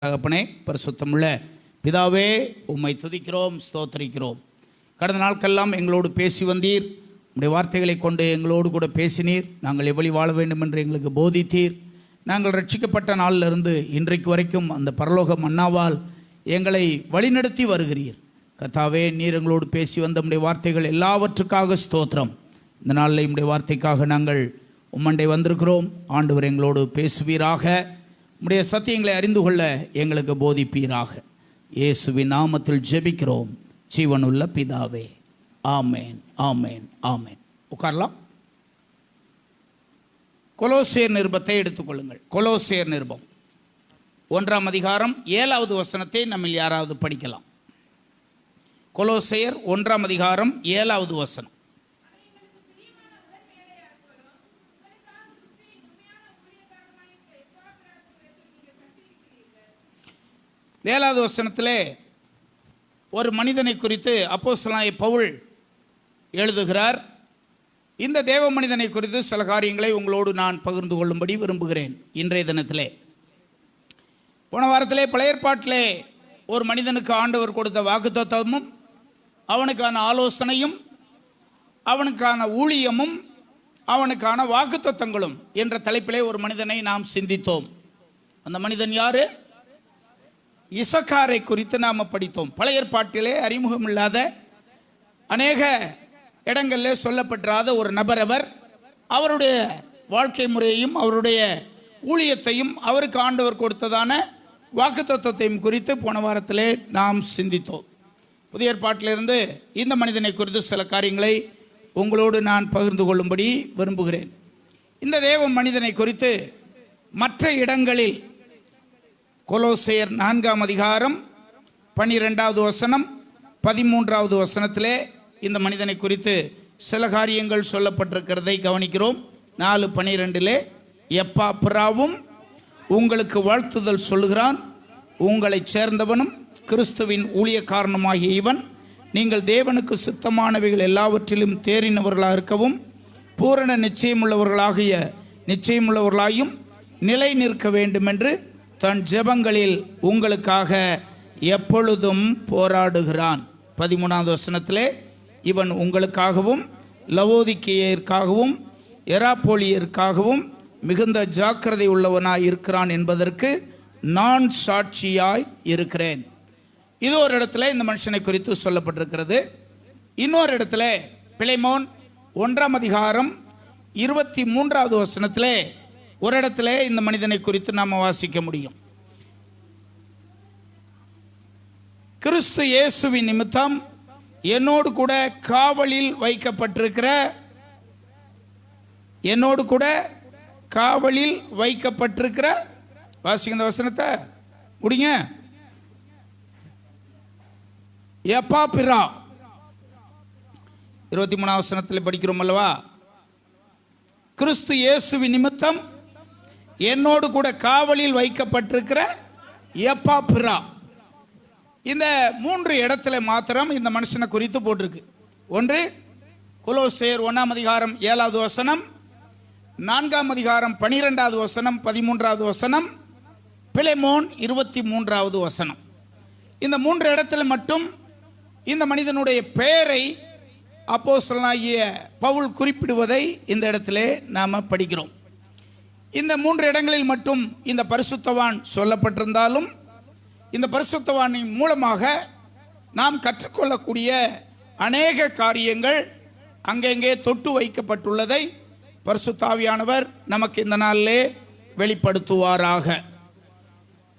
தகப்பனே, பரிசுத்தமுள்ள பிதாவே, உம்மை துதிக்கிறோம், ஸ்தோத்திரிக்கிறோம். கடந்த நாட்களெல்லாம் எங்களோடு பேசி வந்தீர். உம்முடைய வார்த்தைகளை கொண்டு எங்களோடு கூட பேசினீர். நாங்கள் எவ்வளவு வாழ வேண்டும் என்று எங்களுக்கு போதித்தீர். நாங்கள் ரட்சிக்கப்பட்ட நாளிலிருந்து இன்றைக்கு வரைக்கும் அந்த பரலோக மன்னாவால் எங்களை வழிநடத்தி வருகிறீர். கர்த்தாவே, நீர் எங்களோடு பேசி வந்த உம்முடைய வார்த்தைகள் எல்லாவற்றுக்காக ஸ்தோத்திரம். இந்த நாளில் உம்முடைய வார்த்தைக்காக நாங்கள் உம்மண்டை வந்திருக்கிறோம். ஆண்டவர் எங்களோடு பேசுவீராக. உம்முடைய சத்தியங்களை அறிந்து கொள்ள எங்களுக்கு போதிப்பீராக. இயேசுவின் நாமத்தில் ஜெபிக்கிறோம் ஜீவனுள்ள பிதாவே, ஆமேன், ஆமேன், ஆமேன். உட்காரலாம். கொலோசியர் நிருபத்தை எடுத்துக்கொள்ளுங்கள். கொலோசியர் நிருபம் 1ஆம் அதிகாரம் 7வது வசனத்தை நம்மில் யாராவது படிக்கலாம்? கொலோசியர் 1ஆம் அதிகாரம் 7வது வசனம். ஏழாவது வசனத்திலே ஒரு மனிதனை குறித்து அப்போஸ்தலனாகிய பவுல் எழுதுகிறார். இந்த தேவ மனிதனை குறித்து சில காரியங்களை உங்களோடு நான் பகிர்ந்து கொள்ளும்படி விரும்புகிறேன். இன்றைய தினத்திலே, போன வாரத்திலே பழைய ஏற்பாட்டிலே ஒரு மனிதனுக்கு ஆண்டவர் கொடுத்த வாக்குத்தத்தமும் அவனுக்கான ஆலோசனையும் அவனுக்கான ஊழியமும் அவனுக்கான வாக்குத்தத்தங்களும் என்ற தலைப்பிலே ஒரு மனிதனை நாம் சிந்தித்தோம். அந்த மனிதன் யாரு? இசக்காரை குறித்து நாம் படித்தோம். பழைய ஏற்பாட்டிலே அறிமுகம் இல்லாத, அநேக இடங்களில் சொல்லப்படாத ஒரு நபர் அவர். அவருடைய வாழ்க்கை முறையையும் அவருடைய ஊழியத்தையும் அவருக்கு ஆண்டவர் கொடுத்ததான வாக்குத்தத்தத்தையும் குறித்து போன வாரத்திலே நாம் சிந்தித்தோம். புதிய ஏற்பாட்டிலிருந்து இந்த மனிதனை குறித்து சில காரியங்களை உங்களோடு நான் பகிர்ந்து கொள்ளும்படி விரும்புகிறேன். இந்த தேவ மனிதனை குறித்து மற்ற இடங்களில் கொலோசியர் 4ஆம் அதிகாரம் 12வது வசனம் 13வது வசனத்திலே இந்த மனிதனை குறித்து சில காரியங்கள் சொல்லப்பட்டிருக்கிறதை கவனிக்கிறோம். 4:12 எப்பாப்பிராவும் உங்களுக்கு வாழ்த்துதல் சொல்லுகிறான், உங்களைச் சேர்ந்தவனும் கிறிஸ்துவின் ஊழியக்காரனுமாகிய இவன் நீங்கள் தேவனுக்கு சுத்தமானவைகள் எல்லாவற்றிலும் தேறினவர்களாக இருக்கவும் பூரண நிச்சயமுள்ளவர்களாயும் நிலை நிற்க வேண்டும் என்று தன் ஜெபங்களில் உங்களுக்காக எப்பொழுதும் போராடுகிறான். 13வது வசனத்திலே இவன் உங்களுக்காகவும் லவோதிக்கேயருக்காகவும் எராப்போலியருக்காகவும் மிகுந்த ஜாக்கிரதை உள்ளவனாய் இருக்கிறான் என்பதற்கு நான் சாட்சியாய் இருக்கிறேன். இது ஒரு இடத்துல இந்த மனுஷனை குறித்து சொல்லப்பட்டிருக்கிறது. இன்னொரு இடத்துல பிலேமோன் 1ஆம் அதிகாரம் 23வது வசனத்திலே ஒரு இடத்துல இந்த மனிதனை குறித்து நாம் வாசிக்க முடியும். கிறிஸ்து இயேசுவின் நிமித்தம் என்னோடு கூட காவலில் வைக்கப்பட்டிருக்கிற வாசிங்க இந்த வசனத்தை முடிங்க. எப்பாப்பிரா 23ஆம் வசனத்தில் படிக்கிறோம் அல்லவா? கிறிஸ்து இயேசுவின் நிமித்தம் என்னோடு கூட காவலில் வைக்கப்பட்டிருக்கிற எப்பாப்பிரா. இந்த 3 இடத்துல மாத்திரம் இந்த மனுஷனை குறித்து போட்டிருக்கு. ஒன்று கொலோசியர் 1ஆம் அதிகாரம் 7வது வசனம், 4ஆம் அதிகாரம் 12வது வசனம், 13வது வசனம், பிலேமோன் 23வது வசனம். இந்த 3 இடத்துல மட்டும் இந்த மனிதனுடைய பெயரை அப்போஸ்தலனாகிய பவுல் குறிப்பிடுவதை இந்த இடத்திலே நாம் படிக்கிறோம். இந்த 3 இடங்களில் மட்டும் இந்த பரிசுத்தவான் சொல்லப்பட்டிருந்தாலும் இந்த பரிசுத்தவானின் மூலமாக நாம் கற்றுக்கொள்ளக்கூடிய அநேக காரியங்கள் அங்கங்கே தொட்டு வைக்கப்பட்டுள்ளதை பரிசுத்த ஆவியானவர் நமக்கு இந்த நாளிலே வெளிப்படுத்துவாராக.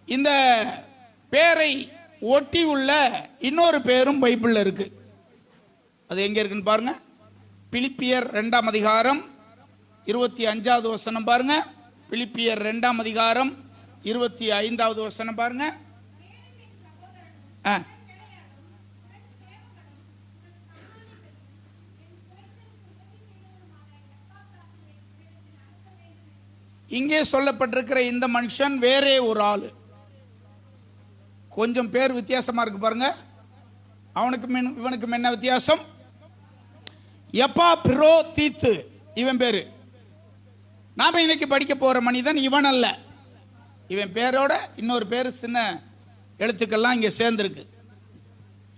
இந்த பேரை ஒட்டி உள்ள இன்னொரு பேரும் பைபிளில் இருக்கு. அது எங்க இருக்குன்னு பாருங்க. பிலிப்பியர் 2ஆம் அதிகாரம் 25வது வசனம் பாருங்க. பிலிப்பியர் 2ஆம் அதிகாரம் 25வது வசனம் பாருங்க. இங்கே சொல்லப்பட்டிருக்கிற இந்த மனுஷன் வேறே ஒரு ஆளு. கொஞ்சம் பேர் வித்தியாசமா இருக்கு பாருங்க. இவனுக்கு என்ன வித்தியாசம்? எப்பாப்பிரோதீத்து இவன் பேரு. நாம இன்னைக்கு படிக்க போற மனிதன் இவன் அல்ல. இவன் பேரோட இன்னொரு பேர் சின்ன எழுத்துக்கள்லாம் இங்கே சேர்ந்துருக்கு.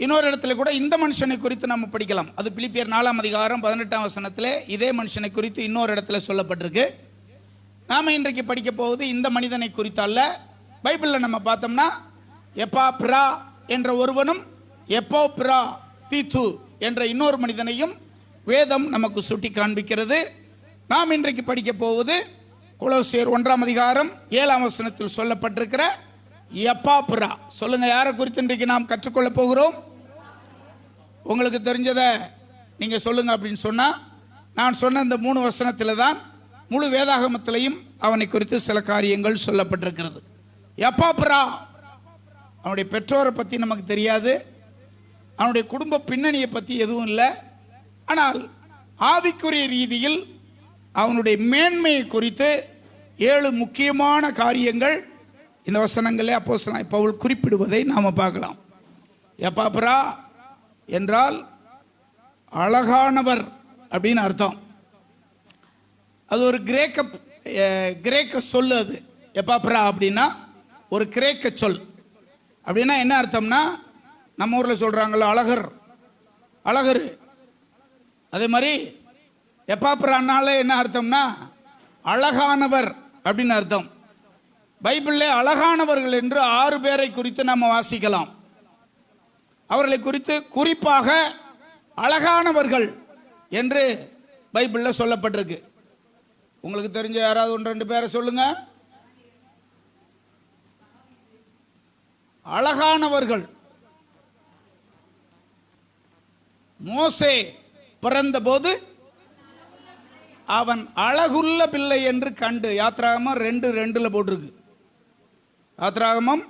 இன்னொரு இடத்துல கூட இந்த மனுஷனை குறித்து நம்ம படிக்கலாம். அது பிலிப்பியர் 4ஆம் அதிகாரம் 18ஆம் வசனத்தில் இதே மனுஷனை குறித்து இன்னொரு இடத்துல சொல்லப்பட்டிருக்கு. நாம் இன்றைக்கு படிக்க போவது இந்த மனிதனை குறித்து அல்ல. பைபிளில் நம்ம பார்த்தோம்னா எப்பாப்ரா என்ற ஒருவனும் எப்போப்ரா தீத்து என்ற இன்னொரு மனிதனையும் வேதம் நமக்கு சுட்டி காண்பிக்கிறது. நாம் இன்றைக்கு படிக்க போவது கொலோசியர் 1ஆம் அதிகாரம் 7ஆம் வசனத்தில் சொல்லப்பட்டிருக்கிற எப்பாப்ரா. சொல்லுங்க, யாரை குறித்து இன்றைக்கு நாம் கற்றுக்கொள்ள போகிறோம்? உங்களுக்கு தெரிஞ்சதை நீங்க சொல்லுங்க அப்படின்னு சொன்னா, நான் சொன்ன இந்த 3 வசனத்தில் தான் முழு வேதாகமத்திலையும் அவனை குறித்து சில காரியங்கள் சொல்லப்பட்டிருக்கிறது. எப்பாப்ரா, அவனுடைய பெற்றோரை பற்றி நமக்கு தெரியாது, அவனுடைய குடும்ப பின்னணியை பற்றி எதுவும் இல்லை. ஆனால் ஆவிக்குரிய ரீதியில் அவனுடைய மேன்மையை குறித்து 7 முக்கியமான காரியங்கள் இந்த வசனங்களே அப்போஸ்தலனாகிய பவுல் குறிப்பிடுவதை நாம் பார்க்கலாம். எப்பாப்ரா என்றால் அழகானவர் அப்படின்னு அர்த்தம். அது ஒரு கிரேக்க சொல். அது எப்பாப்ரா அப்படின்னா ஒரு கிரேக்க சொல். அப்படின்னா என்ன அர்த்தம்னா, நம்ம ஊரில் சொல்றாங்கல்ல அழகர். அதே மாதிரி எப்பாப்ரானால என்ன அர்த்தம்னா அழகானவர் அப்படின்னு அர்த்தம். பைபிளில் அழகானவர்கள் என்று 6 பேரை குறித்து நம்ம வாசிக்கலாம். அவர்களை குறித்து குறிப்பாக அழகானவர்கள் என்று பைபிளில் சொல்லப்பட்டிருக்கு. உங்களுக்கு தெரிஞ்ச யாராவது 1-2 பேரை சொல்லுங்க. அழகானவர்கள். மோசே பிறந்த போது அவன் அழகுள்ள பிள்ளை என்று கண்டு, யாத்ராகமம் 2:2 போட்டிருக்கு. யாத்ராகமம்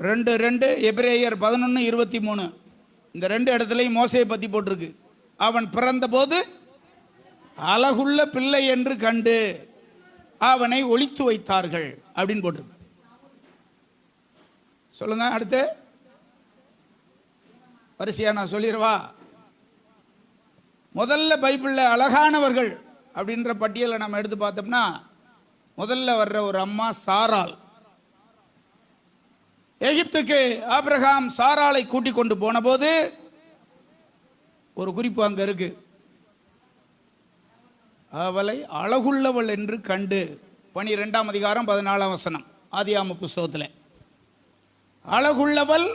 2:2, எபிரேயர் 11:23 இந்த 2 இடத்துலையும் மோசையை பத்தி போட்டிருக்கு. அவன் பிறந்த போது அழகுள்ள பிள்ளை என்று கண்டு அவனை ஒளித்து வைத்தார்கள் அப்படின்னு போட்டிருக்கு. சொல்லுங்க, அடுத்து வரிசையா நான் சொல்லிடுவா. முதல்ல பைபிளில் அழகானவர்கள் அப்படின்ற பட்டியலை நம்ம எடுத்து பார்த்தோம்னா முதல்ல வர்ற ஒரு அம்மா சாராள். எகிப்துக்கு ஆபிரகாம் சாராளை கூட்டிக் கொண்டு போன போது ஒரு குறிப்பு அங்க இருக்கு. அவளை அழகுள்ளவள் என்று கண்டு, 12ஆம் அதிகாரம் 14ஆம் வசனம் ஆதியாகம புத்தகத்தில். அழகுள்ளவள்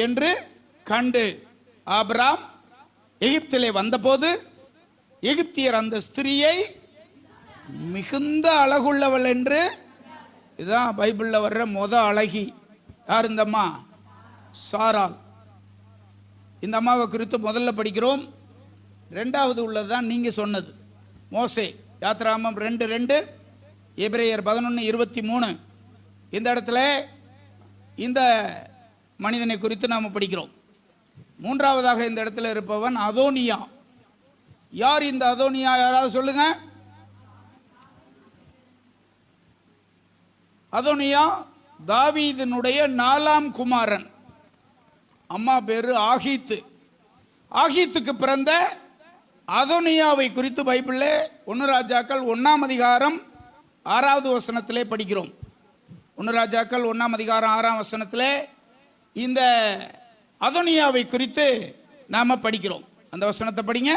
என்று கண்டு ஆபிரகாம் எகிப்திலே வந்தபோது எகிப்தியர் அந்த ஸ்திரியை மிகுந்த அழகுள்ளவள் என்று, இதுதான் பைபிளில் வர்ற அழகி. யார் இந்த அம்மா? சாராள். இந்த அம்மாவை குறித்து முதல்ல படிக்கிறோம். 2வது உள்ளதுதான் நீங்க சொன்னது, மோசே. யாத்ராகமம் 2:2, எபிரேயர் 11:23 இந்த இடத்துல இந்த மனிதனை குறித்து நாம் படிக்கிறோம். 3வதாக இந்த இடத்துல இருப்பவன் அதோனியா. யார் இந்த அதோனியா? யாராவது சொல்லுங்க. அதோனியா தாவீதினுடைய 4ஆம் குமாரன். அம்மா பேரு ஆகீத்து. ஆகீத்துக்கு பிறந்த அதோனியாவை குறித்து பைபிளில் 1 ராஜாக்கள் 1ஆம் அதிகாரம் 6வது வசனத்திலே படிக்கிறோம். 1 ராஜாக்கள் 1ஆம் அதிகாரம் 6ஆம் வசனத்திலே இந்த அதோனியாவை குறித்து நாம படிக்கிறோம். அந்த வசனத்தை படிங்க.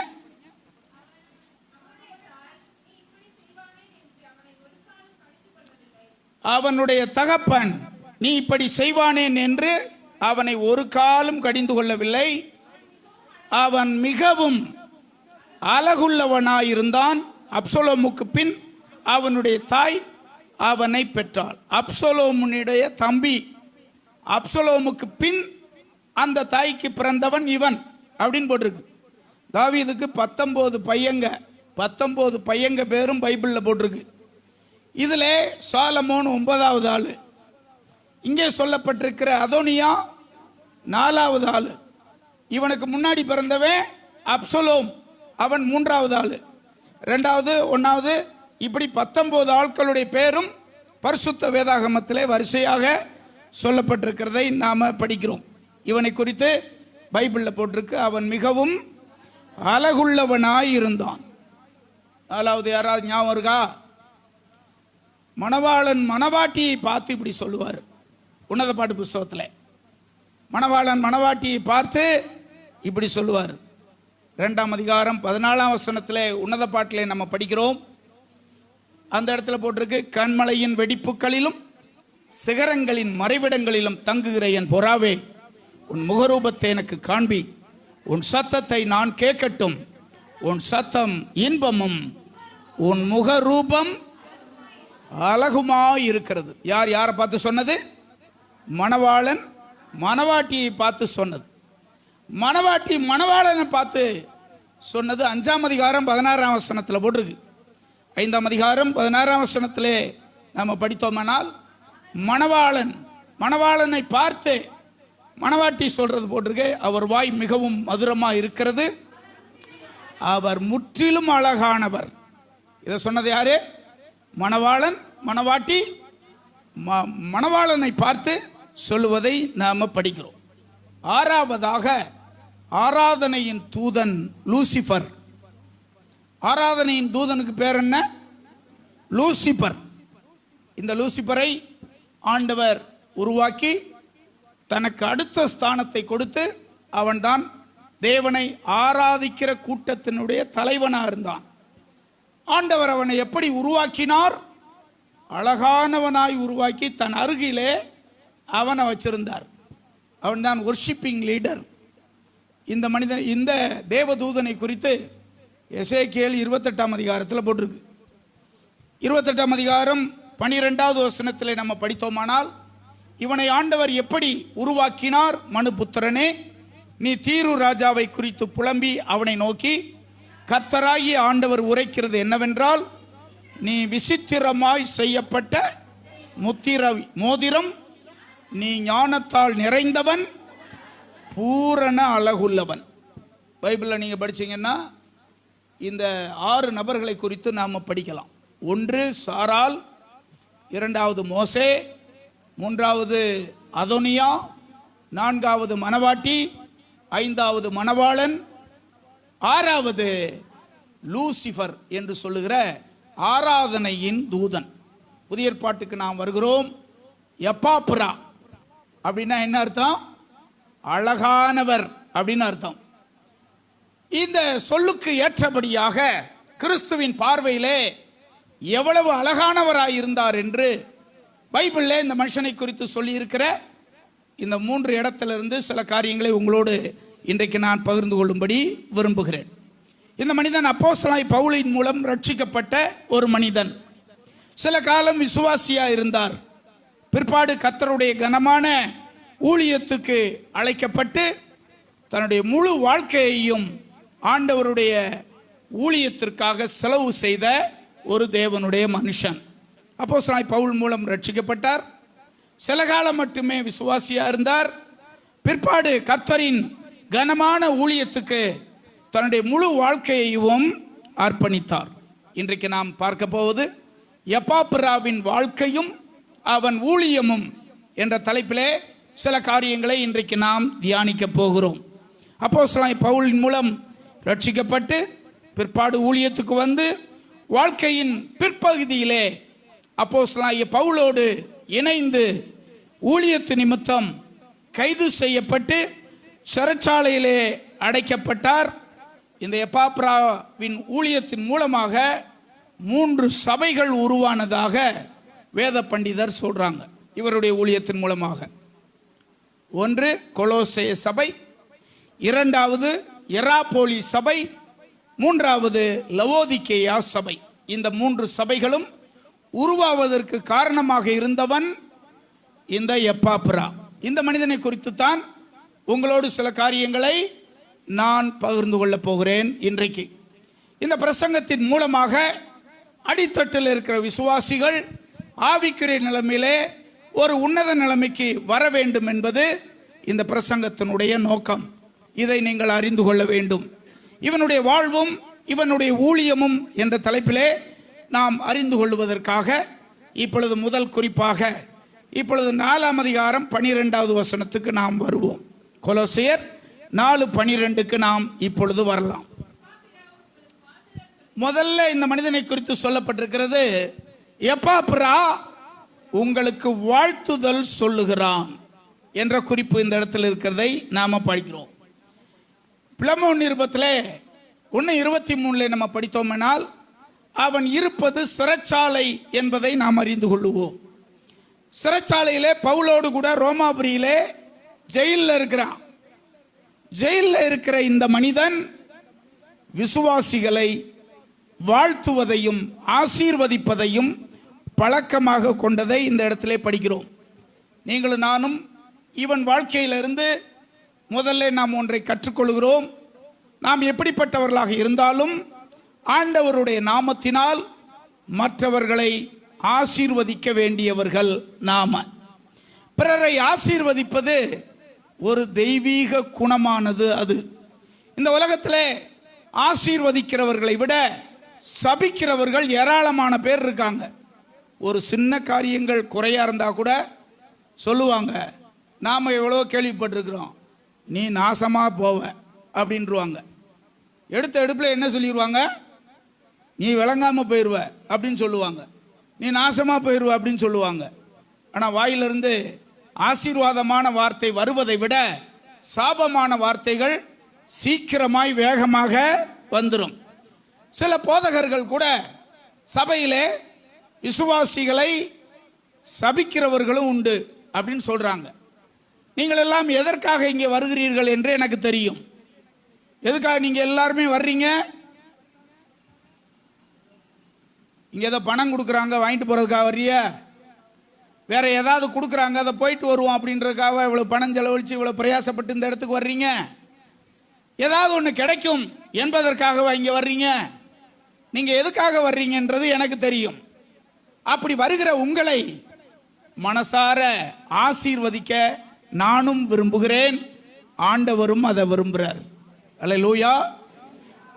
அவனுடைய தகப்பன் நீ இப்படி செய்வானேன் என்று அவனை ஒரு காலும் கடிந்து கொள்ளவில்லை. அவன் மிகவும் அழகுள்ளவனாயிருந்தான். அப்சலோமுக்கு பின் அவனுடைய தாய் அவனை பெற்றாள். அப்சலோமுடைய தம்பி. அப்சலோமுக்கு பின் அந்த தாய்க்கு பிறந்தவன் இவன் அப்படின்னு போட்டிருக்கு. தாவீதுக்கு 19 பையங்க பேரும் பைபிளில் போட்டிருக்கு. இதுல சாலமோன் 9வது ஆளு. இங்கே சொல்லப்பட்டிருக்கிற அதோனியா 4வது ஆளு. இவனுக்கு முன்னாடி பிறந்தவன் அப்சலோம், அவன் 3வது ஆளு. 2வது 1வது இப்படி 19 ஆட்களுடைய பேரும் பரிசுத்த வேதாகமத்திலே வரிசையாக சொல்லப்பட்டிருக்கிறதை நாம படிக்கிறோம். இவனை குறித்து பைபிளில் போட்டிருக்கு, அவன் மிகவும் அழகுள்ளவனாய் இருந்தான். 4வது யாராவது ஞாபகம் இருக்கா? மணவாளன் மணவாட்டியை பார்த்து இப்படி சொல்லுவார். உன்னத பாட்டு புஸ்தகத்தில் மணவாளன் மணவாட்டியை பார்த்து இப்படி சொல்லுவார். 2ஆம் அதிகாரம் 14ஆம் வசனத்தில் உன்னத பாட்டிலே நம்ம படிக்கிறோம். அந்த இடத்துல போட்டிருக்கு, கண்மலையின் வெடிப்புகளிலும் சிகரங்களின் மறைவிடங்களிலும் தங்குகிற என் புறாவே, உன் முகரூபத்தை எனக்கு காண்பி, உன் சத்தத்தை நான் கேட்கட்டும். உன் சத்தம் இன்பமும் உன் முகரூபம் அழகுமாய் இருக்கிறது. யார் யாரை பார்த்து சொன்னது? மணவாளன் மணவாட்டியை பார்த்து சொன்னது. மணவாட்டி மணவாளனை பார்த்து சொன்னது 5ஆம் அதிகாரம் 16ஆம் வசனத்தில் போட்டிருக்கு. 5ஆம் அதிகாரம் 16ஆம் வசனத்திலே நம்ம படித்தோமானால், மணவாளன் மணவாளனை பார்த்து மணவாட்டி சொல்றது போட்டிருக்கு, அவர் வாய் மிகவும் மதுரமாக இருக்கிறது, அவர் முற்றிலும் அழகானவர். இதை சொன்னது யாரு? மணவாளன் மணவாட்டி மணவாளனை பார்த்து சொல்லுவதை நாம் படிக்கிறோம். 6ஆவதாக ஆராதனையின் தூதன் லூசிபர். ஆராதனையின் தூதனுக்கு பேர் என்ன? லூசிபர். இந்த லூசிபரை ஆண்டவர் உருவாக்கி தனக்கு அடுத்த ஸ்தானத்தை கொடுத்து அவன்தான் தேவனை ஆராதிக்கிற கூட்டத்தினுடைய தலைவனாக இருந்தான். ஆண்டவர் அவனை எப்படி உருவாக்கினார்? அழகானவனாய் உருவாக்கி தன் அருகிலே அவனை வச்சிருந்தார். அவன்தான் வொர்ஷிப்பிங் லீடர். இந்த மனிதன், இந்த தேவதூதனை குறித்து எசேக்கியேல் 28ஆம் அதிகாரத்தில் போட்டிருக்கு. 28ஆம் அதிகாரம் 12வது வசனத்தில் நம்ம படித்தோமானால், இவனை ஆண்டவர் எப்படி உருவாக்கினார்? மனுபுத்திரனே, நீ தீரு ராஜாவை குறித்து புலம்பி அவனை நோக்கி, கர்த்தராகிய ஆண்டவர் உரைக்கிறது என்னவென்றால், நீ விசித்திரமாய் செய்யப்பட்ட மோதிரம், நீ ஞானத்தால் நிறைந்தவன், பூரண அழகுள்ளவன். பைபிளில் நீங்கள் படிச்சீங்கன்னா இந்த 6 நபர்களை குறித்து நாம் படிக்கலாம். 1 சாரால், 2வது மோசே, 3வது அதோனியா, 4வது மணவாட்டி, 5வது மணவாளன், 6வது லூசிபர் என்று சொல்லுகிற ஆராதனையின் தூதன். புதிய ஏற்பாட்டுக்கு நாம் வருகிறோம். எப்பாப்ரா அப்படின்னா என்ன அர்த்தம்? அழகானவர் அப்படின்னு அர்த்தம். இந்த சொல்லுக்கு ஏற்றபடியாக கிறிஸ்துவின் பார்வையிலே எவ்வளவு அழகானவராய் இருந்தார் என்று பைபிளில் இந்த மனுஷனை குறித்து சொல்லி இருக்கிற இந்த 3 இடத்திலிருந்து சில காரியங்களை உங்களோடு இன்றைக்கு நான் பகிர்ந்து கொள்ளும்படி விரும்புகிறேன். இந்த மனிதன் அப்போஸ்தலனாகிய பவுலின் மூலம் ரட்சிக்கப்பட்ட ஒரு மனிதன். சில காலம் விசுவாசியா இருந்தார். பிற்பாடு கர்த்தருடைய கனமான ஊழியத்துக்கு அழைக்கப்பட்டு தன்னுடைய முழு வாழ்க்கையையும் ஆண்டவருடைய ஊழியத்திற்காக செலவு செய்த ஒரு தேவனுடைய மனுஷன். அப்போஸ்தலனாகிய பவுல் மூலம் ரட்சிக்கப்பட்டார். சில காலம் மட்டுமே விசுவாசியா இருந்தார். பிற்பாடு கர்த்தரின் கனமான ஊழியத்துக்கு தன்னுடைய முழு வாழ்க்கையையும் அர்ப்பணித்தார். இன்றைக்கு நாம் பார்க்க போவது எப்பாப்ராவின் வாழ்க்கையும் அவன் ஊழியமும் என்ற தலைப்பிலே சில காரியங்களை இன்றைக்கு நாம் தியானிக்க போகிறோம். அப்போஸ்தலனாகிய பவுலின் மூலம் ரட்சிக்கப்பட்டு பிற்பாடு ஊழியத்துக்கு வந்து வாழ்க்கையின் பிற்பகுதியிலே அப்போஸ்தலனாகிய பவுலோடு இணைந்து ஊழியத்து நிமித்தம் கைது செய்யப்பட்டு சிறைச்சாலையிலே அடைக்கப்பட்டார். இந்த எப்பாப்ராவின் ஊழியத்தின் மூலமாக 3 சபைகள் உருவானதாக வேத பண்டிதர் சொல்றாங்க. இவருடைய ஊழியத்தின் மூலமாக 1 கொலோசே சபை, 2வது எராபோலி சபை, 3வது லவோதிக்கேயா சபை. இந்த 3 சபைகளும் உருவாவதற்கு காரணமாக இருந்தவன் இந்த எப்பாப்ரா. இந்த மனிதனை குறித்து தான் உங்களோடு சில காரியங்களை நான் பகிர்ந்து கொள்ள போகிறேன் இன்றைக்கு. இந்த பிரசங்கத்தின் மூலமாக அடித்தட்டில் இருக்கிற விசுவாசிகள் ஆவிக்குரிய நிலைமையிலே ஒரு உன்னத நிலைமைக்கு வர வேண்டும் என்பது இந்த பிரசங்கத்தினுடைய நோக்கம். இதை நீங்கள் அறிந்து கொள்ள வேண்டும். இவனுடைய வாழ்வும் இவனுடைய ஊழியமும் என்ற தலைப்பிலே நாம் அறிந்து கொள்வதற்காக இப்பொழுது முதல் குறிப்பாக இப்பொழுது 4ஆம் அதிகாரம் 12வது வசனத்துக்கு நாம் வருவோம். கொலோசியர் 4:12க்கு நாம் இப்பொழுது வரலாம். முதல்ல இந்த மனிதனை குறித்து சொல்லப்பட்டிருக்கிறது, எப்பாப்ரா உங்களுக்கு வாழ்த்துதல் சொல்லுகிறான் என்ற குறிப்பு இந்த இடத்தில் இருக்கிறதை நாம படிக்கிறோம். பிலமோன் நிருபத்திலே 1:23 நம்ம படித்தோம்னால், அவன் இருப்பது சிறைச்சாலை என்பதை நாம் அறிந்து கொள்ளுவோம். சிறைச்சாலையிலே பவுலோடு கூட ரோமாபுரியிலே ஜெயிலில் இருக்கிறான். ஜெயிலில் இருக்கிற இந்த மனிதன் விசுவாசிகளை வாழ்த்துவதையும் ஆசீர்வதிப்பதையும் பழக்கமாக கொண்டதை இந்த இடத்திலே படிக்கிறோம். நீங்களும் நானும் இவன் வாழ்க்கையிலிருந்து முதல்ல நாம் ஒன்றை கற்றுக்கொள்கிறோம். நாம் எப்படிப்பட்டவர்களாக இருந்தாலும் ஆண்டவருடைய நாமத்தினால் மற்றவர்களை ஆசீர்வதிக்க வேண்டியவர்கள் நாம. பிறரை ஆசீர்வதிப்பது ஒரு தெய்வீக குணமானது. அது இந்த உலகத்திலே ஆசீர்வதிக்கிறவர்களை விட சபிக்கிறவர்கள் ஏராளமான பேர் இருக்காங்க. ஒரு சின்ன காரியங்கள் குறையா இருந்தா கூட சொல்லுவாங்க, நாம எவ்வளோ கேள்விப்பட்டிருக்கிறோம், நீ நாசமா போவ அப்படின்றாங்க. எடுத்த எடுப்புல என்ன சொல்லிடுவாங்க, நீ விளங்காம போயிடுவ அப்படின்னு சொல்லுவாங்க, நீ நாசமா போயிடுவ அப்படின்னு சொல்லுவாங்க. ஆனா வாயிலிருந்து ஆசீர்வாதமான வார்த்தை வருவதை விட சாபமான வார்த்தைகள் சீக்கிரமாய் வேகமாக வந்துடும். சில போதகர்கள் கூட சபையிலே விசுவாசிகளை சபிக்கிறவர்களும் உண்டு அப்படின்னு சொல்றாங்க. நீங்கள் எல்லாம் எதற்காக இங்கே வருகிறீர்கள் என்று எனக்கு தெரியும். எதுக்காக நீங்க எல்லாருமே வர்றீங்க? இங்க ஏதோ பணம் கொடுக்குறாங்க வாங்கிட்டு போறதுக்காக வர்றிய? வேற ஏதாவது கொடுக்குறாங்க அதை போயிட்டு வருவோம் அப்படின்றதுக்காக இவ்வளவு பணம் செலவழிச்சு இவ்வளவு பிரயாசப்பட்டு இந்த இடத்துக்கு வர்றீங்க? ஏதாவது ஒன்று கிடைக்கும் என்பதற்காக இங்க வர்றீங்க? நீங்க எதுக்காக வர்றீங்கன்றது எனக்கு தெரியும். அப்படி வருகிற உங்களை மனசார ஆசீர்வதிக்க நானும் விரும்புகிறேன், ஆண்டவரும் அதை விரும்புகிறார். அல்லேலூயா.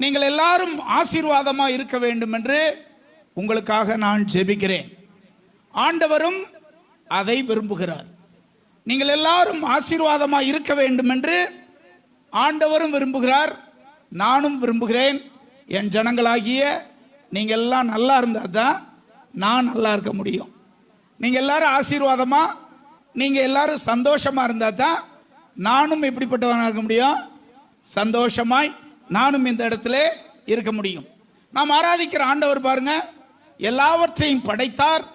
நீங்கள் எல்லாரும் ஆசீர்வாதமா இருக்க வேண்டும் என்று உங்களுக்காக நான் ஜெபிக்கிறேன். ஆண்டவரும் அதை விரும்புகிறார். நீங்கள் எல்லாரும் ஆசீர்வாதமா இருக்க வேண்டும் என்று ஆண்டவரும் விரும்புகிறார், நானும் விரும்புகிறேன். என் ஜனங்களாகிய நீங்க எல்லாம் நல்லா இருந்தா தான் நான் நல்லா இருக்க முடியும். நீங்க எல்லாரும் ஆசீர்வாதமா, நீங்க எல்லாரும் சந்தோஷமா இருந்தா தான் நானும் எப்படிப்பட்டவனாக இருக்க முடியும், சந்தோஷமாய் நானும் இந்த இடத்துல இருக்க முடியும். நாம் ஆராதிக்கிற ஆண்டவர் பாருங்க, எல்லாவற்றையும் படைத்தார்,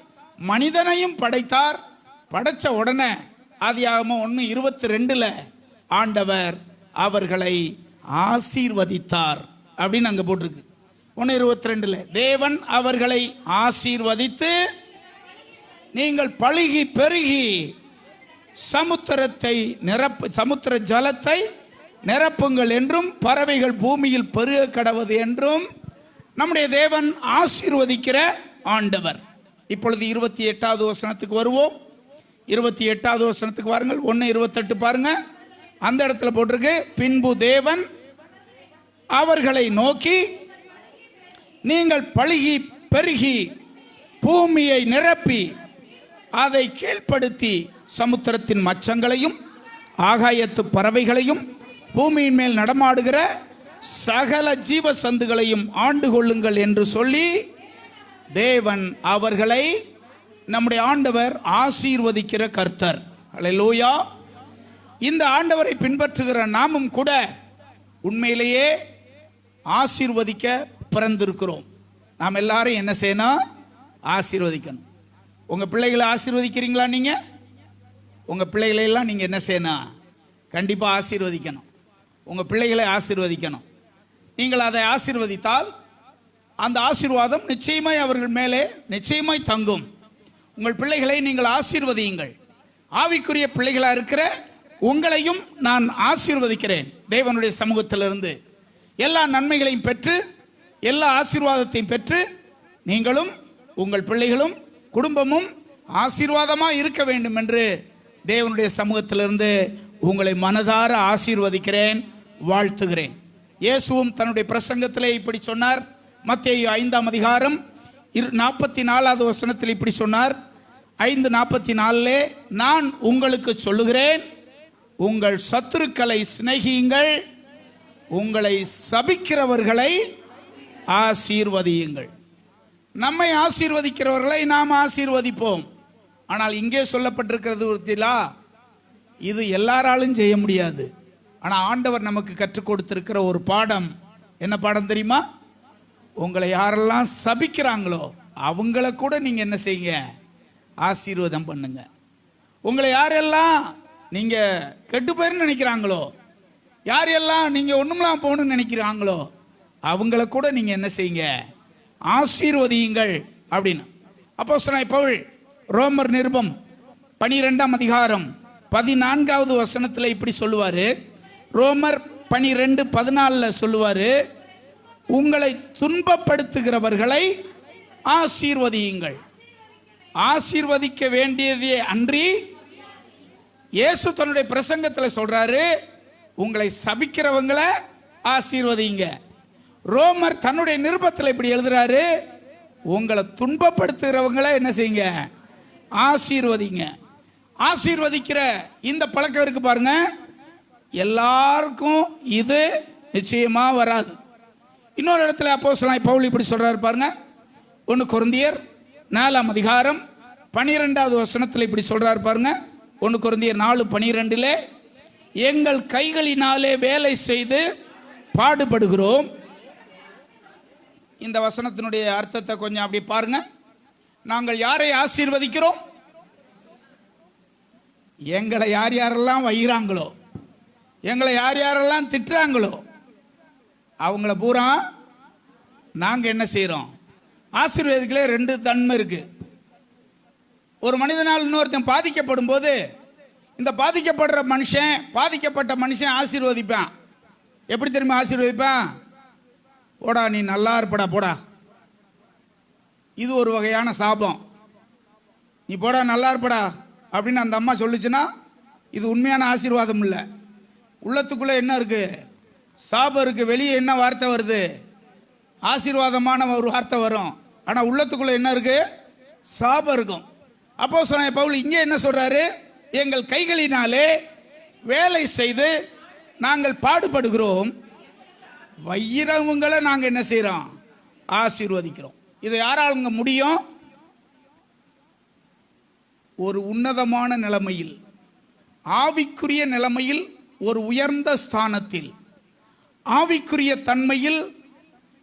மனிதனையும் படைத்தார். படைச்ச உடனே ஆதியாகமம் 1:22 ஆண்டவர் அவர்களை ஆசீர்வதித்தார் அப்படின்னு அங்க போட்டிருக்கு. 1:22 தேவன் அவர்களை ஆசீர்வதித்து, நீங்கள் பலுகி பெருகி சமுத்திரத்தை சமுத்திர ஜலத்தை நிரப்புங்கள் என்றும் பறவைகள் பூமியில் பெருக கடவது என்றும் நம்முடைய தேவன் ஆசீர்வதிக்கிற ஆண்டவர். இப்பொழுது 28வது வசனத்துக்கு வருவோம். 28வது வசனத்துக்கு வாருங்கள். 1:28 பாருங்க. அந்த இடத்துல போட்டிருக்கு, பின்பு தேவன் அவர்களை நோக்கி, நீங்கள் பலுகி பெருகி பூமியை நிரப்பி அதை கீழ்ப்படுத்தி சமுத்திரத்தின் மச்சங்களையும் ஆகாயத்து பறவைகளையும் பூமியின் மேல் நடமாடுகிற சகல ஜீவ சந்துகளையும் ஆண்டு கொள்ளுங்கள் என்று சொல்லி தேவன் அவர்களை, நம்முடைய ஆண்டவர் ஆசீர்வதிக்கிற கர்த்தர். அல்லேலூயா. இந்த ஆண்டவரை பின்பற்றுகிற நாமும் கூட உண்மையிலேயே ஆசீர்வதிக்க பிறந்திருக்கிறோம். நாம் எல்லாரும் என்ன செய்யணும்? ஆசீர்வதிக்கணும். உங்க பிள்ளைகளை ஆசீர்வதிக்கிறீங்களா? நீங்க உங்க பிள்ளைகளை எல்லாம் நீங்க என்ன செய்யணும்? கண்டிப்பா ஆசீர்வதிக்கணும். உங்க பிள்ளைகளை ஆசீர்வதிக்கணும். நீங்கள் அதை ஆசீர்வதித்தால் அந்த ஆசீர்வாதம் நிச்சயமாய் அவர்கள் மேலே நிச்சயமாய் தங்கும். உங்கள் பிள்ளைகளை நீங்கள் ஆசீர்வதியுங்கள். ஆவிக்குரிய பிள்ளைகளா இருக்கிற உங்களையும் நான் ஆசீர்வதிக்கிறேன். தேவனுடைய சமூகத்திலிருந்து எல்லா நன்மைகளையும் பெற்று எல்லா ஆசீர்வாதத்தையும் பெற்று நீங்களும் உங்கள் பிள்ளைகளும் குடும்பமும் ஆசீர்வாதமா இருக்க வேண்டும் என்று தேவனுடைய சமூகத்திலிருந்து உங்களை மனதார ஆசீர்வதிக்கிறேன், வாழ்த்துகிறேன். இயேசுவும் தன்னுடைய பிரசங்கத்திலே இப்படி சொன்னார். மத்தேயு 5ஆம் அதிகாரம் 44வது வசனத்தில் இப்படி சொன்னார். 5:44 நான் உங்களுக்கு சொல்லுகிறேன், உங்கள் சத்துருக்களை சிநேகியுங்கள், உங்களை சபிக்கிறவர்களை ஆசீர்வதியுங்கள். நம்மை ஆசீர்வதிக்கிறவர்களை நாம் ஆசீர்வதிப்போம். ஆனால் இங்கே சொல்லப்பட்டிருக்கிறது, இது எல்லாராலும் செய்ய முடியாது. ஆனால் ஆண்டவர் நமக்கு கற்றுக் கொடுத்திருக்கிற ஒரு பாடம், என்ன பாடம் தெரியுமா? உங்களை யாரெல்லாம் சபிக்கிறாங்களோ அவங்கள கூட நீங்க என்ன செய்யுங்க, ஆசீர்வாதம் பண்ணுங்க. உங்களை யாரெல்லாம் நீங்க கெட்டு போயிருந்து நினைக்கிறாங்களோ, யாரெல்லாம் நீங்க ஒண்ணுமெல்லாம் போகணும்னு நினைக்கிறாங்களோ அவங்கள கூட நீங்க என்ன செய்யுங்க, ஆசீர்வதியுங்கள் அப்படின்னு அப்போஸ்தலனாகிய பவுல் ரோமர் நிருபம் 12ஆம் அதிகாரம் 14வது வசனத்தில் இப்படி சொல்லுவாரு. ரோமர் 12:14 சொல்லுவாரு, உங்களை துன்பப்படுத்துகிறவர்களை ஆசீர்வதியுங்கள். ஆசீர்வதிக்க வேண்டியதே அன்றி, இயேசு தன்னுடைய பிரசங்கத்தில் சொல்றாரு, உங்களை சபிக்கிறவங்களை ஆசீர்வதிங்க. ரோமர் தன்னுடைய நிருபத்தில் இப்படி எழுதுறாரு, உங்களை துன்பப்படுத்துகிறவங்களை என்ன செய்யுங்க, ஆசீர்வதிங்க. ஆசீர்வதிக்கிற இந்த பழக்கம் இருக்கு பாருங்க, எல்லாருக்கும் இது நிச்சயமா வராது. இன்னொரு இடத்துல அப்போஸ்தலனாகிய பவுல் இப்படி சொல்றாரு பாருங்க, 1 கொரிந்தியர் 4ஆம் அதிகாரம் 12வது வசனத்தில் இப்படி சொல்றாரு பாருங்க. 1 கொரிந்தியர் 4:12, எங்கள் கைகளினாலே வேலை செய்து பாடுபடுகிறோம். இந்த வசனத்தினுடைய அர்த்தத்தை கொஞ்சம் அப்படி பாருங்க. நாங்கள் யாரை ஆசீர்வதிக்கிறோம்? எங்களை யார் யாரெல்லாம் வைகிறாங்களோ, எங்களை யார் யாரெல்லாம் திட்டுறாங்களோ அவங்கள பூரா நாங்க என்ன செய்யறோம், ஆசீர்வாதத்திலே 2 தன்மை இருக்கு. ஒரு மனிதனால் இன்னொருத்தன் பாதிக்கப்படும் போது, இந்த பாதிக்கப்படுற மனுஷன், பாதிக்கப்பட்ட மனுஷன் ஆசீர்வதிப்பான். எப்படி தெரியுமா ஆசீர்வதிப்பான்? போடா நீ நல்லா இருப்படா போடா. இது ஒரு வகையான சாபம். நீ போடா நல்லா இருப்படா அப்படின்னு அந்த அம்மா சொல்லுச்சுன்னா இது உண்மையான ஆசீர்வாதம் இல்லை. உள்ளத்துக்குள்ள என்ன இருக்கு, சாபம் இருக்கு. வெளியே என்ன வார்த்தை வருது, ஆசீர்வாதமான ஒரு வார்த்தை வரும். ஆனால் உள்ளத்துக்குள்ள என்ன இருக்கு, சாபம் இருக்கும். அப்போஸ்தலனாகிய பவுல் இங்கே என்ன சொல்றாரு, எங்கள் கைகளினாலே வேலை செய்து நாங்கள் பாடுபடுகிறோம், வைரவங்களை நாங்கள் என்ன செய்யறோம், ஆசீர்வதிக்கிறோம். இதை யாராலுங்க முடியும்? ஒரு உன்னதமான நிலைமையில், ஆவிக்குரிய நிலைமையில், ஒரு உயர்ந்த ஸ்தானத்தில், ஆவிக்குரிய தன்மையில்,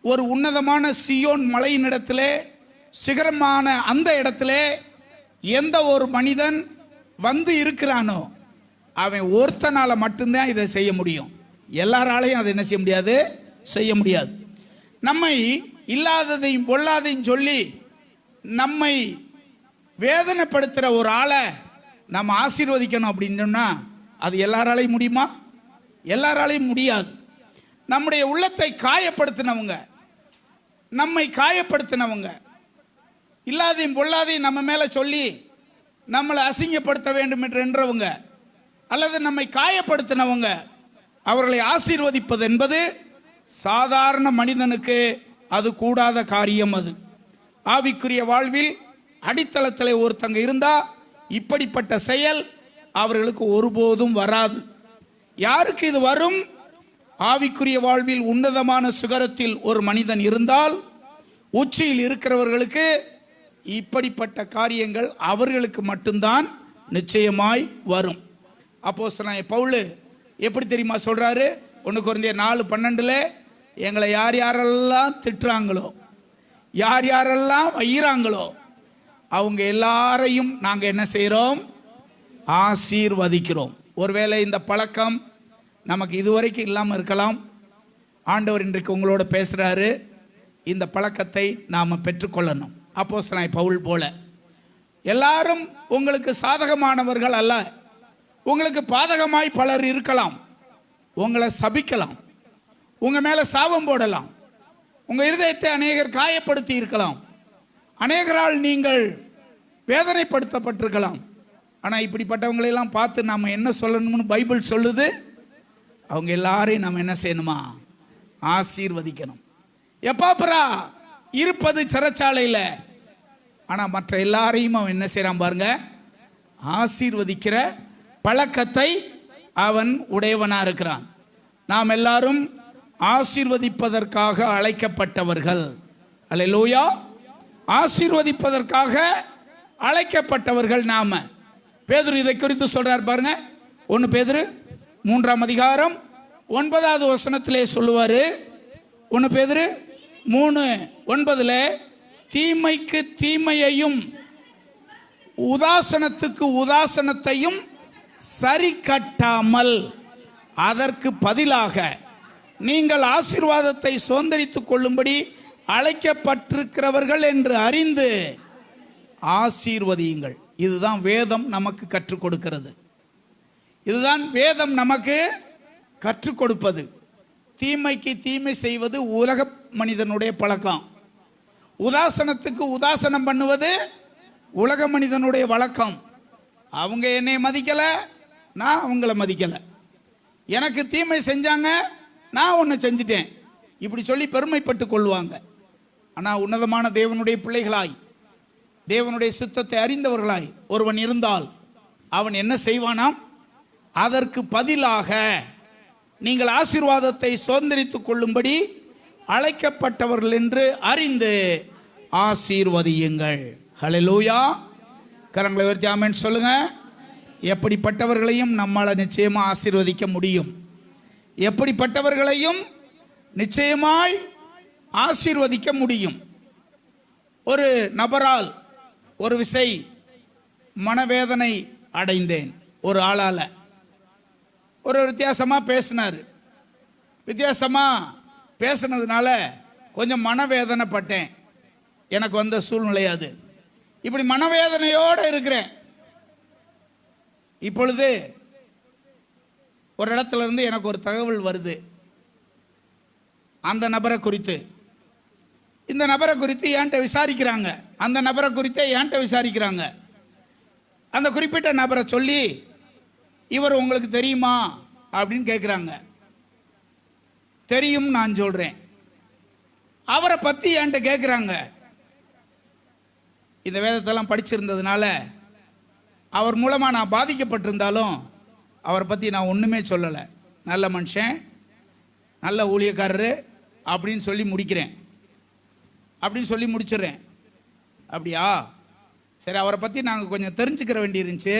ஒரு உன்னதமான சியோன் மலையினிடத்திலே, சிகரமான அந்த இடத்திலே எந்த ஒரு மனிதன் வந்து இருக்கிறானோ அவன் ஒருத்தனால மட்டும்தான் இதை செய்ய முடியும். எல்லாராலையும் அதை என்ன செய்ய முடியாது, செய்ய முடியாது. நம்மை இல்லாததையும் பொல்லாதையும் சொல்லி நம்மை வேதனைப்படுத்துகிற ஒரு ஆளை நம்ம ஆசீர்வதிக்கணும் அப்படின்னு சொன்னா அது எல்லாராலையும் முடியுமா? எல்லாராலையும் முடியாது. நம்முடைய உள்ளத்தை காயப்படுத்தினவங்க, நம்மை காயப்படுத்தினவங்க, இல்லாதையும் பொல்லாதையும் நம்ம மேல சொல்லி நம்மளை அசிங்கப்படுத்த வேண்டும் என்றவங்க, அல்லது நம்மை காயப்படுத்தினவங்க, அவர்களை ஆசீர்வதிப்பது என்பது சாதாரண மனிதனுக்கு அது கூடாத காரியம். அது ஆவிக்குரிய வாழ்வில் அடித்தளத்தில் ஒருத்தங்க இருந்தா இப்படிப்பட்ட செயல் அவர்களுக்கு ஒருபோதும் வராது. யாருக்கு இது வரும்? ஆவிக்குரிய வாழ்வில் உன்னதமான சிகரத்தில் ஒரு மனிதன் இருந்தால், உச்சியில் இருக்கிறவர்களுக்கு இப்படிப்பட்ட காரியங்கள் அவர்களுக்கு மட்டும்தான் நிச்சயமாய் வரும். அப்போஸ்தலனாகிய பவுல் எப்படி தெரியுமா சொல்றாரு? 1 கொரிந்தியர் 4:12, எங்களை யார் யாரெல்லாம் திட்டுறாங்களோ, யார் யாரெல்லாம் வையிறாங்களோ அவங்க எல்லாரையும் நாங்க என்ன செய்யறோம், ஆசீர்வதிக்கிறோம். ஒருவேளை இந்த பழக்கம் நமக்கு இதுவரைக்கும் இல்லாமல் இருக்கலாம். ஆண்டவர் இன்றைக்கு உங்களோட பேசுறாரு, இந்த பழக்கத்தை நாம பெற்றுக்கொள்ளணும். அப்போஸ்தலனாகிய பவுல் போல எல்லாரும் உங்களுக்கு சாதகமானவர்கள் அல்ல. உங்களுக்கு பாதகமாய் பலர் இருக்கலாம், உங்களை சபிக்கலாம், உங்க மேல சாபம் போடலாம், உங்க இருதயத்தை அநேகர் காயப்படுத்தி இருக்கலாம், அநேகரால் நீங்கள் வேதனைப்படுத்தப்பட்டிருக்கலாம். ஆனா இப்படிப்பட்டவங்களை எல்லாம் பார்த்து நாம என்ன சொல்லணும்னு பைபிள் சொல்லுது, அவங்க எல்லாரையும் நம்ம என்ன செய்யணுமா, ஆசீர்வதிக்கணும். எப்பாப்பரா இருப்பது சிறைச்சாலையில, ஆனா மற்ற எல்லாரையும் அவன் என்ன செய்யறான் பாருங்க, ஆசீர்வதிக்கிற பழக்கத்தை அவன் உடையவனா இருக்கிறான். நாம் எல்லாரும் ஆசீர்வதிப்பதற்காக அழைக்கப்பட்டவர்கள். அல்லேலூயா. ஆசீர்வதிப்பதற்காக அழைக்கப்பட்டவர்கள் நாம. பேதுரு இதை குறித்து சொல்றார் பாருங்க. 1 பேதுரு 3ஆம் அதிகாரம் 9வது வசனத்திலே சொல்லுவாரு. 1 பேதுரு 3:9 தீமைக்கு தீமையையும் உதாசனத்துக்கு உதாசனத்தையும் சரி கட்டாமல் அதற்கு பதிலாக நீங்கள் ஆசீர்வாதத்தை சுதந்தரித்துக் கொள்ளும்படி அழைக்கப்பட்டிருக்கிறவர்கள் என்று அறிந்து ஆசீர்வதியுங்கள். இதுதான் வேதம் நமக்கு கற்றுக் கொடுக்கிறது. இதுதான் வேதம் நமக்கு கற்றுக் கொடுப்பது. தீமைக்கு தீமை செய்வது உலக மனிதனுடைய பழக்கம். உதாசனத்துக்கு உதாசனம் பண்ணுவது உலக மனிதனுடைய வழக்கம். அவங்க என்னை மதிக்கல, நான் அவங்கள மதிக்கல. எனக்கு தீமை செஞ்சாங்க, நான் ஒன்று செஞ்சிட்டேன், இப்படி சொல்லி பெருமைப்பட்டு கொள்வாங்க. ஆனால் உன்னதமான தேவனுடைய பிள்ளைகளாய், தேவனுடைய சித்தத்தை அறிந்தவர்களாய் ஒருவன் இருந்தால் அவன் என்ன செய்வானாம்? அதற்கு பதிலாக நீங்கள் ஆசீர்வாதத்தை சுதந்தரித்துக் கொள்ளும்படி அழைக்கப்பட்டவர்கள் என்று அறிந்து ஆசீர்வதியுங்கள். ஹல்லேலூயா. கரங்களை உயர்த்தி ஆமென் சொல்லுங்க. எப்படிப்பட்டவர்களையும் நம்மால் நிச்சயமா ஆசீர்வதிக்க முடியும். எப்படிப்பட்டவர்களையும் நிச்சயமாய் ஆசீர்வதிக்க முடியும். ஒரு நபரால் ஒரு விசை மனவேதனை அடைந்தேன். ஒரு ஆளால ஒரு வித்தியாசமா பேசினார். வித்தியாசமா பேசினதுனால கொஞ்சம் மனவேதனைப்பட்டேன். எனக்கு வந்த சூழ்நிலை அது. இப்படி மனவேதனையோடு இருக்கிறேன். இப்பொழுது ஒரு இடத்துல இருந்து எனக்கு ஒரு தகவல் வருது. அந்த நபரை குறித்து, இந்த நபரை குறித்து என்கிட்ட விசாரிக்கிறாங்க. அந்த நபரை குறித்து என்கிட்ட விசாரிக்கிறாங்க. அந்த குறிப்பிட்ட நபரை சொல்லி, இவர் உங்களுக்கு தெரியுமா அப்படின்னு கேட்குறாங்க. தெரியும் நான் சொல்றேன். அவரை பற்றி என்கிட்ட கேட்குறாங்க. இந்த வேதத்தெல்லாம் படிச்சிருந்ததுனால அவர் மூலமாக நான் பாதிக்கப்பட்டிருந்தாலும் அவரை பற்றி நான் ஒன்றுமே சொல்லலை. நல்ல மனுஷன், நல்ல ஊழியக்காரரு அப்படின்னு சொல்லி முடிக்கிறேன். அப்படின்னு சொல்லி முடிச்சிடுறேன். அப்படியா, சரி, அவரை பற்றி நாங்கள் கொஞ்சம் தெரிஞ்சுக்கிற வேண்டியிருந்துச்சு,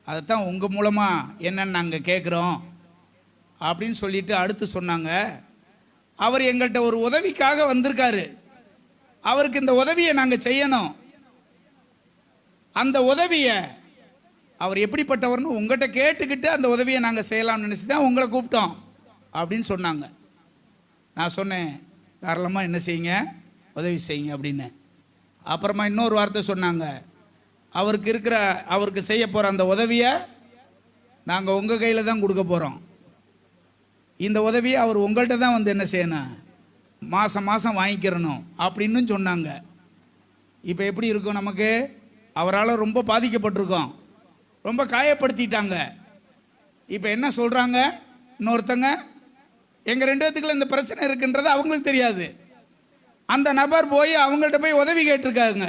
அதைத்தான் உங்கள் மூலமாக என்னன்னு நாங்கள் கேட்குறோம் அப்படின்னு சொல்லிட்டு அடுத்து சொன்னாங்க. அவர் எங்கள்கிட்ட ஒரு உதவிக்காக வந்திருக்காரு. அவருக்கு இந்த உதவியை நாங்கள் செய்யணும். அந்த உதவியை அவர் எப்படிப்பட்டவர்னு உங்கள்கிட்ட கேட்டுக்கிட்டு அந்த உதவியை நாங்கள் செய்யலாம்னு நினச்சி தான் உங்களை கூப்பிட்டோம் அப்படின்னு சொன்னாங்க. நான் சொன்னேன், தாராளமாக என்ன செய்யுங்க, உதவி செய்யுங்க அப்படின்னு. அப்புறமா இன்னொரு வார்த்தை சொன்னாங்க, அவருக்கு செய்ய போகிற அந்த உதவியை நாங்கள் உங்கள் கையில் தான் கொடுக்க போகிறோம். இந்த உதவியை அவர் உங்கள்கிட்ட தான் வந்து என்ன செய்யணும், மாதம் மாதம் வாங்கிக்கிறணும் அப்படின்னு சொன்னாங்க. இப்போ எப்படி இருக்கும் நமக்கு? அவரால் ரொம்ப பாதிக்கப்பட்டிருக்கோம், ரொம்ப காயப்படுத்திட்டாங்க. இப்போ என்ன சொல்கிறாங்க, இன்னொருத்தங்க எங்கள் 2 பேத்துக்குள்ள இந்த பிரச்சனை இருக்குன்றது அவங்களுக்கு தெரியாது. அந்த நபர் போய் அவங்கள்ட்ட போய் உதவி கேட்டிருக்காங்க.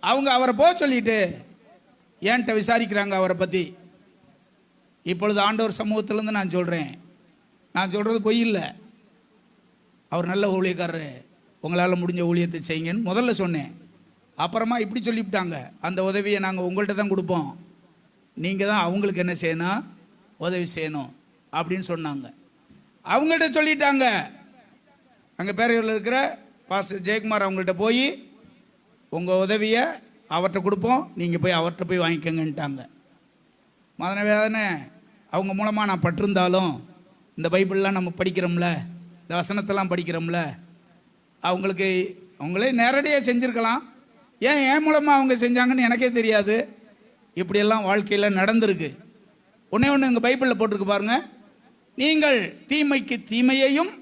அவங்க அவரை போக சொல்லிட்டு என்கிட்ட விசாரிக்கிறாங்க அவரை பற்றி. இப்பொழுது ஆண்டவர் சமூகத்திலேருந்து நான் சொல்கிறேன், நான் சொல்கிறது பொய் இல்லை. அவர் நல்ல ஊழியக்காரரு, உங்களால் முடிஞ்ச ஊழியத்தை செய்யுங்கன்னு முதல்ல சொன்னேன். அப்புறமா இப்படி சொல்லிவிட்டாங்க, அந்த உதவியை நாங்கள் உங்கள்கிட்ட தான் கொடுப்போம், நீங்கள் தான் அவங்களுக்கு என்ன செய்யணும், உதவி செய்யணும் அப்படின்னு சொன்னாங்க. அவங்கள்ட்ட சொல்லிட்டாங்க. அங்கே பேரையூரில் இருக்கிற பாஸ்டர் ஜெயக்குமார் அவங்கள்ட்ட போய் உங்கள் உதவியை அவர்கிட்ட கொடுப்போம், நீங்கள் போய் அவர்கிட்ட போய் வாங்கிக்கங்கன்ட்டாங்க. மதன வேதனை அவங்க மூலமாக நான் பட்டிருந்தாலும், இந்த பைபிள்லாம் நம்ம படிக்கிறோம்ல, இந்த வசனத்தெல்லாம் படிக்கிறோம்ல, அவங்களே நேரடியாக செஞ்சுருக்கலாம். ஏன் என் மூலமாக அவங்க செஞ்சாங்கன்னு எனக்கே தெரியாது. இப்படியெல்லாம் வாழ்க்கையில் நடந்திருக்கு. ஒன்றே ஒன்று இங்கே பைபிளில் போட்டிருக்கு பாருங்க, நீங்கள் தீமைக்கு தீமையையும்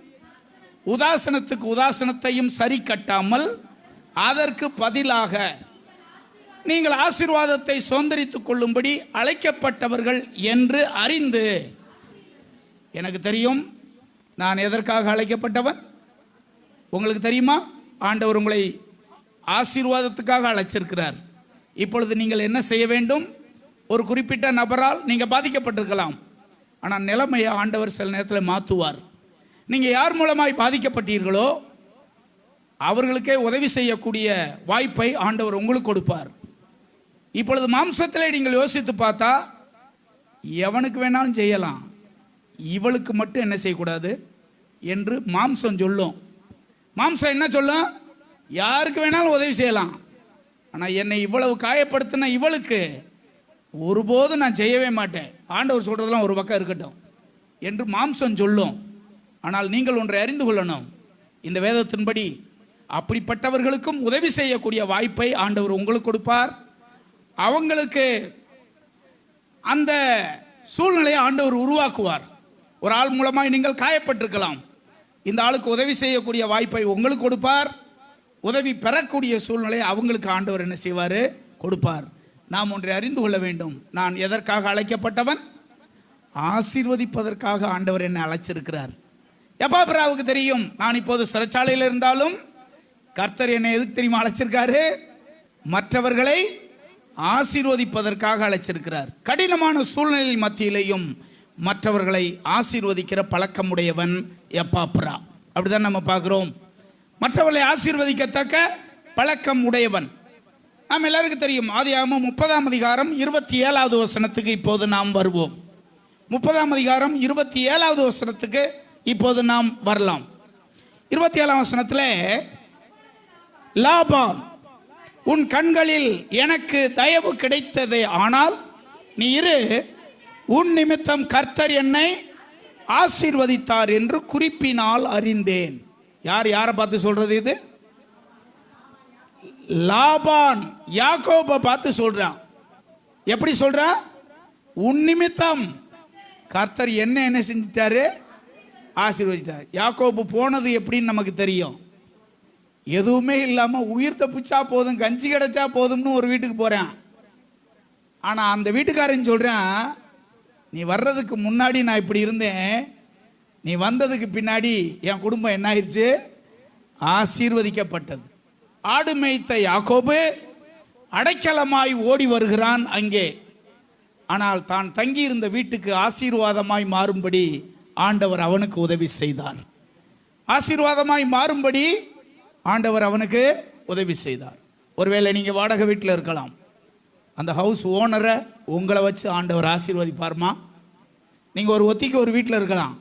உதாசனத்துக்கு உதாசனத்தையும் சரி கட்டாமல் அதற்கு பதிலாக நீங்கள் ஆசீர்வாதத்தை சுதந்தரித்துக் கொள்ளும்படி அழைக்கப்பட்டவர்கள் என்று அறிந்து. எனக்கு தெரியும் நான் எதற்காக அழைக்கப்பட்டவன். உங்களுக்கு தெரியுமா? ஆண்டவர் உங்களை ஆசீர்வாதத்துக்காக அழைச்சிருக்கிறார். இப்பொழுது நீங்கள் என்ன செய்ய வேண்டும்? ஒரு குறிப்பிட்ட நபரால் நீங்கள் பாதிக்கப்பட்டிருக்கலாம், ஆனால் நிலைமையை ஆண்டவர் சில நேரத்தில் மாற்றுவார். நீங்கள் யார் மூலமாய் பாதிக்கப்பட்டீர்களோ அவர்களுக்கே உதவி செய்யக்கூடிய வாய்ப்பை ஆண்டவர் உங்களுக்கு கொடுப்பார். இப்பொழுது மாம்சத்திலே நீங்கள் யோசித்து பார்த்தா எவனுக்கு வேணாலும் செய்யலாம், இவளுக்கு மட்டும் என்ன செய்யக்கூடாது என்று மாம்சம் சொல்லும். மாம்சம் என்ன சொல்லும்? யாருக்கு வேணாலும் உதவி செய்யலாம், ஆனால் என்னை இவ்வளவு காயப்படுத்தின இவளுக்கு ஒருபோதும் நான் செய்யவே மாட்டேன், ஆண்டவர் சொல்றதெல்லாம் ஒரு பக்கம் இருக்கட்டும் என்று மாம்சம் சொல்லும். ஆனால் நீங்கள் ஒன்றை அறிந்து கொள்ளணும், இந்த வேதத்தின்படி அப்படிப்பட்டவர்களுக்கும் உதவி செய்யக்கூடிய வாய்ப்பை ஆண்டவர் உங்களுக்கு கொடுப்பார். அவங்களுக்கு அந்த சூழ்நிலையை ஆண்டவர் உருவாக்குவார். ஒரு ஆள் மூலமாக நீங்கள் காயப்பட்டிருக்கலாம், இந்த ஆளுக்கு உதவி செய்யக்கூடிய வாய்ப்பை உங்களுக்கு கொடுப்பார். உதவி பெறக்கூடிய சூழ்நிலையை அவங்களுக்கு ஆண்டவர் என்ன செய்வார்? கொடுப்பார். நாம் ஒன்றை அறிந்து கொள்ள வேண்டும், நான் எதற்காக அழைக்கப்பட்டவன்? ஆசீர்வதிப்பதற்காக ஆண்டவர் என்னை அழைச்சிருக்கிறார். எப்பாபிராவுக்கு தெரியும், நான் இப்போது சிறைச்சாலையில் இருந்தாலும் கர்த்தர் என்னை எதுக்கு தெரியுமா அழைச்சிருக்காரு? மற்றவர்களை ஆசீர்வதிப்பதற்காக அழைச்சிருக்கிறார். கடினமான சூழ்நிலை மத்தியிலையும் மற்றவர்களை ஆசீர்வதிக்கிற பழக்கமுடையவன் எப்பாப்ரா. அப்படிதான் நம்ம பார்க்கிறோம். மற்றவர்களை ஆசீர்வதிக்கத்தக்க பழக்கம் உடையவன். நாம் எல்லாருக்கும் தெரியும், ஆதியாகமம் 30ஆம் அதிகாரம் 27வது வசனத்துக்கு இப்போது நாம் வருவோம். 30ஆம் அதிகாரம் 27வது வசனத்துக்கு இப்போது நாம் வரலாம். 27ஆம் வசனத்தில், லாபான், உன் கண்களில் எனக்கு தயவு கிடைத்ததே, ஆனால் நீ இரு, உன் நிமித்தம் கர்த்தர் என்னை ஆசீர்வதித்தார் என்று குறிப்பினால் அறிந்தேன். யார் யாரை பார்த்து சொல்றது இது? லாபான் யாக்கோபை பார்த்து சொல்றான். எப்படி சொல்றான்? உன் நிமித்தம் கர்த்தர் என்ன செஞ்சிட்டாரு? ஆசீர்வதித்தார். யாக்கோபு போனது எப்படின்னு நமக்கு தெரியும். எதுவுமே இல்லாமல் உயிர் தப்பிச்சா போதும், கஞ்சி கிடைச்சா போதும்னு ஒரு வீட்டுக்கு போகிறேன். ஆனால் அந்த வீட்டுக்காரன் சொல்கிறேன், நீ வர்றதுக்கு முன்னாடி நான் இப்படி இருந்தேன், நீ வந்ததுக்கு பின்னாடி என் குடும்பம் என்ன ஆயிடுச்சு? ஆசீர்வதிக்கப்பட்டது. ஆடு மேய்த்த யாக்கோபு அடைக்கலமாய் ஓடி வருகிறான் அங்கே. ஆனால் தான் தங்கியிருந்த வீட்டுக்கு ஆசீர்வாதமாய் மாறும்படி ஆண்டவர் அவனுக்கு உதவி செய்தார். ஆசீர்வாதமாய் மாறும்படி ஆண்டவர் அவனுக்கு உதவி செய்தார். ஒருவேளை நீங்கள் வாடகை வீட்டில் இருக்கலாம், அந்த ஹவுஸ் ஓனரை உங்களை வச்சு ஆண்டவர் ஆசீர்வதிப்பார்மா. நீங்கள் ஒரு ஒத்திக்கு ஒரு வீட்டில் இருக்கலாம்,